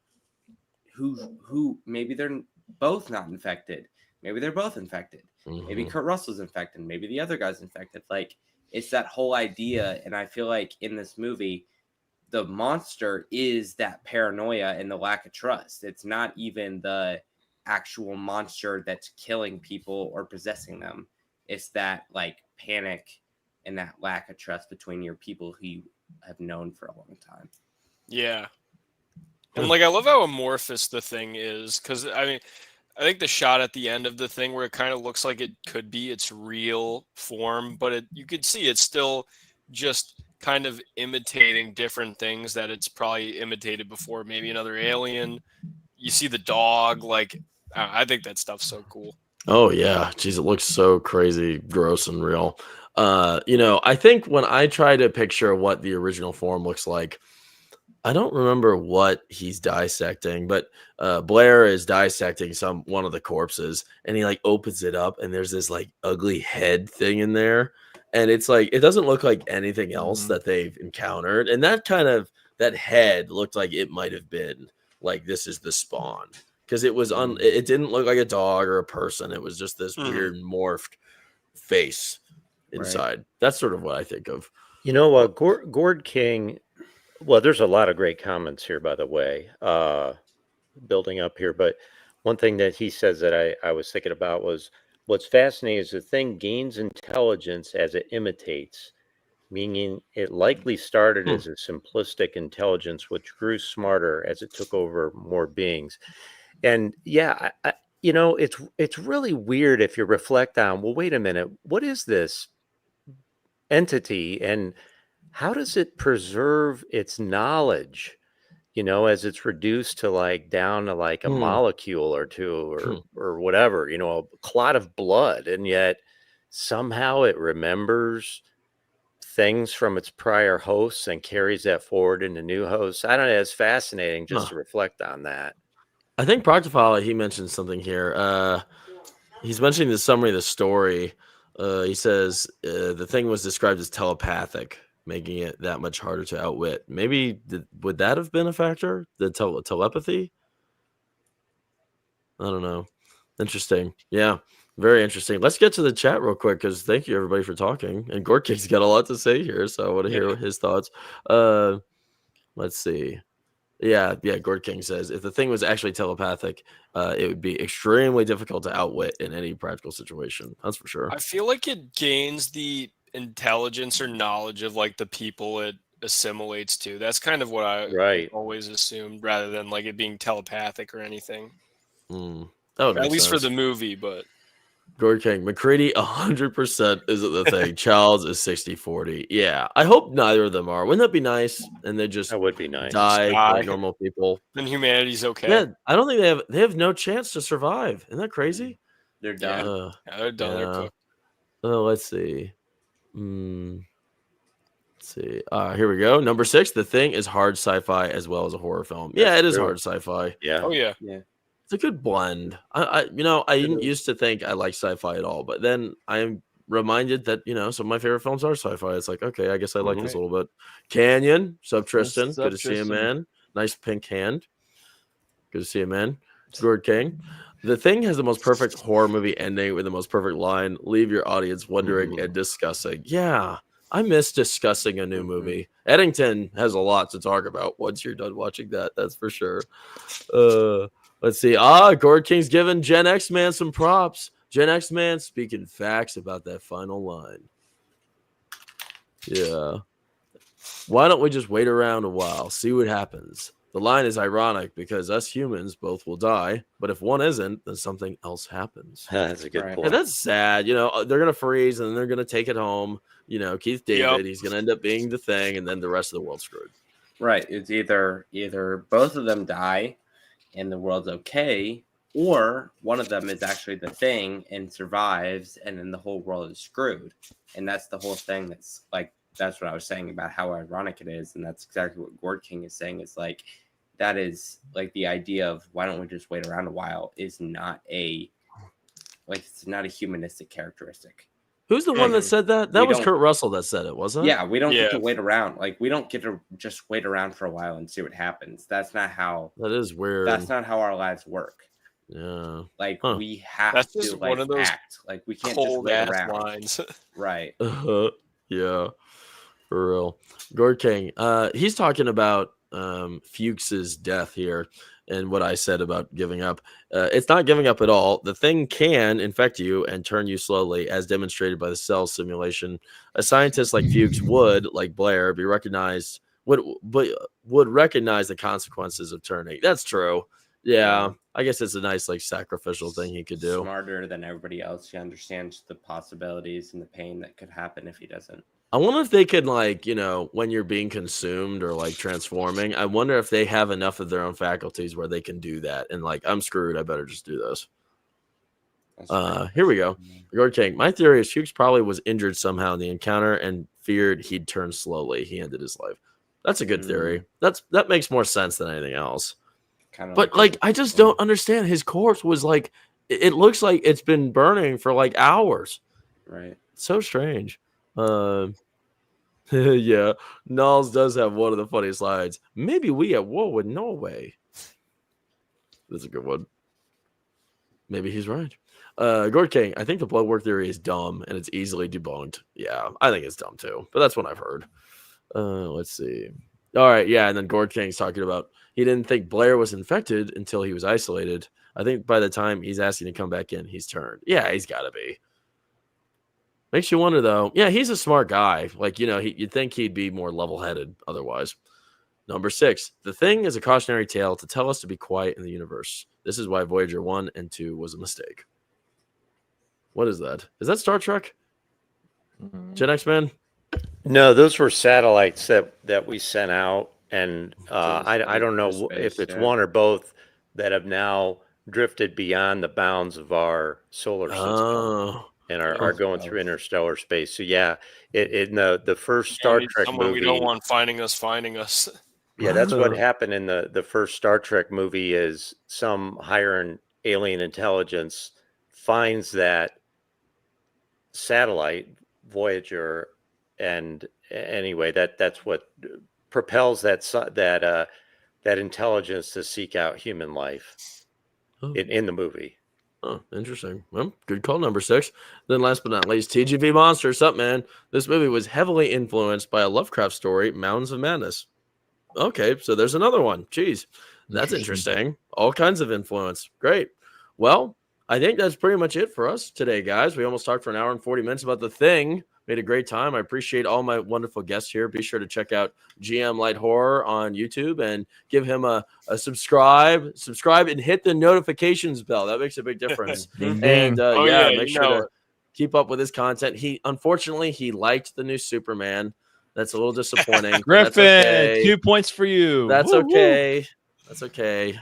who maybe they're both not infected. Maybe they're both infected. Maybe Kurt Russell's infected. Maybe the other guy's infected. Like it's that whole idea. And I feel like in this movie, the monster is that paranoia and the lack of trust. It's not even the actual monster that's killing people or possessing them. It's that like panic and that lack of trust between your people who you have known for a long time. Yeah. And like I love how amorphous the thing is, because I mean, I think the shot at the end of the thing where it kind of looks like it could be its real form, but you could see it's still just kind of imitating different things that it's probably imitated before. Maybe another alien. You see the dog. Like I think that stuff's so cool. Oh yeah, geez, it looks so crazy, gross, and real. I think when I try to picture what the original form looks like, I don't remember what he's dissecting, but Blair is dissecting one of the corpses, and he like opens it up, and there's this like ugly head thing in there, and it's like it doesn't look like anything else that they've encountered, and that head looked like it might have been like this is the spawn, because it was it didn't look like a dog or a person. It was just this weird morphed face inside. Right. That's sort of what I think of. You know, Gord King. Well, there's a lot of great comments here, by the way, building up here. But one thing that he says that I was thinking about was what's fascinating is the thing gains intelligence as it imitates, meaning it likely started as a simplistic intelligence, which grew smarter as it took over more beings. And yeah, it's really weird if you reflect on, well, wait a minute, what is this entity? And how does it preserve its knowledge, as it's reduced to down to a molecule or two or whatever, a clot of blood. And yet somehow it remembers things from its prior hosts and carries that forward into new hosts. I don't know. It's fascinating just to reflect on that. I think Proctophala, he mentioned something here. He's mentioning the summary of the story. He says the thing was described as telepathic, making it that much harder to outwit. Maybe would that have been a factor? The telepathy? I don't know. Interesting. Yeah, very interesting. Let's get to the chat real quick, because thank you everybody for talking. And Gorking's got a lot to say here, so I want to hear his thoughts. Let's see. Yeah. Gord King says if the thing was actually telepathic, it would be extremely difficult to outwit in any practical situation. That's for sure. I feel like it gains the intelligence or knowledge of the people it assimilates to. That's kind of what I always assumed, rather than it being telepathic or anything. At least for the movie. But Gord King, McCready 100% isn't the thing. Childs is 60-40. Yeah, I hope neither of them are. Wouldn't that be nice? And they just that would be nice. Die like normal people. Then humanity's okay. Yeah, I don't think they have no chance to survive. Isn't that crazy? They're done. They're done. They're cooked. Let's see. Let's see. Here we go. Number 6. The Thing is hard sci-fi as well as a horror film. Yeah, it is hard sci-fi. Yeah. Oh yeah. Yeah. It's a good blend. I didn't used to think I liked sci-fi at all, but then I am reminded that some of my favorite films are sci-fi. It's like, okay, I guess I like this a little bit. Canyon, Sub Tristan, What's up, good to see you, man. Nice pink hand. Good to see you, man. Gord King. The Thing has the most perfect horror movie ending with the most perfect line. Leave your audience wondering and discussing. Yeah, I miss discussing a new movie. Eddington has a lot to talk about once you're done watching that. That's for sure. Let's see. Gord King's giving Gen X Man some props. Gen X Man speaking facts about that final line. Yeah. Why don't we just wait around a while, see what happens? The line is ironic because us humans both will die, but if one isn't, then something else happens. That's a good Right. point. And that's sad. You know, they're going to freeze and then they're going to take it home. You know, Keith David, he's going to end up being the thing, and then the rest of the world's screwed. Right. It's either both of them die and the world's okay, or one of them is actually the thing and survives, and then the whole world is screwed. And that's the whole thing. That's what I was saying about how ironic it is, and that's exactly what Gord King is saying. Is like that is like the idea of why don't we just wait around a while is not it's not a humanistic characteristic. Who's the one that said that? That We was don't- Kurt Russell that said it, wasn't it? Yeah, we don't get Yeah. to wait around. Like we don't get to just wait around for a while and see what happens. That's not how. That is weird. That's not how our lives work. Yeah. Like Huh. we have That's to just one of those act. Like we can't just Cold wait ass around. lines. Right. Yeah. For real. Gord King. He's talking about Fuchs's death here and what I said about giving up. It's not giving up at all. The thing can infect you and turn you slowly, as demonstrated by the cell simulation. A scientist like Fuchs would, like Blair, be recognized would recognize the consequences of turning. That's true. Yeah. I guess it's a nice sacrificial thing he could do. Smarter than everybody else. He understands the possibilities and the pain that could happen if he doesn't. I wonder if they could when you're being consumed or transforming, I wonder if they have enough of their own faculties where they can do that. And I'm screwed. I better just do this. Here we go. Gord King. My theory is Fuchs probably was injured somehow in the encounter and feared he'd turn slowly. He ended his life. That's a good theory. That makes more sense than anything else. Kind of But I just don't understand. His corpse was it looks like it's been burning for hours. right. So strange. Yeah, Knowles does have one of the funniest lines. Maybe we at war with Norway. That's a good one. Maybe he's right. Gord King, I think the blood work theory is dumb and it's easily debunked. Yeah, I think it's dumb too, but that's what I've heard. Let's see. All right, yeah, and then Gord King's talking about he didn't think Blair was infected until he was isolated. I think by the time he's asking to come back in, he's turned. Yeah, he's got to be. Makes you wonder, though. Yeah, he's a smart guy. You'd think he'd be more level-headed otherwise. Number 6. The Thing is a cautionary tale to tell us to be quiet in the universe. This is why Voyager 1 and 2 was a mistake. What is that? Is that Star Trek? Gen X Man? No, those were satellites that we sent out, and I don't know space, if it's yeah. one or both that have now drifted beyond the bounds of our solar system. Oh. And are going through interstellar space. So yeah, in the first Star Trek Someone movie, we don't want finding us. yeah, that's what happened in the first Star Trek movie. Is some higher alien intelligence finds that satellite Voyager, and anyway, that's what propels that intelligence to seek out human life in the movie. Oh, interesting. Well, good call, number 6. Then last but not least, TGV Monsters. Up, man. This movie was heavily influenced by a Lovecraft story, Mountains of Madness. Okay, so there's another one. Jeez, that's interesting. All kinds of influence. Great. Well, I think that's pretty much it for us today, guys. We almost talked for an hour and 40 minutes about The Thing. Made a great time. I appreciate all my wonderful guests here. Be sure to check out GM Light Horror on YouTube and give him a subscribe and hit the notifications bell. That makes a big difference. And make sure to keep up with his content. He liked the new Superman. That's a little disappointing. Griffin, That's okay. 2 points for you. That's Woo-hoo. okay. That's okay.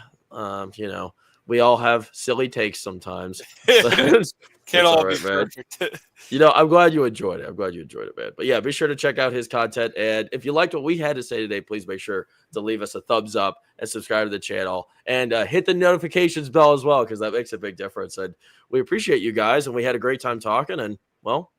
We all have silly takes sometimes. Can't It's all all be right, man. perfect. I'm glad you enjoyed it. Man. But yeah, be sure to check out his content. And if you liked what we had to say today, please make sure to leave us a thumbs up and subscribe to the channel and hit the notifications bell as well, because that makes a big difference. And we appreciate you guys. And we had a great time talking. And well,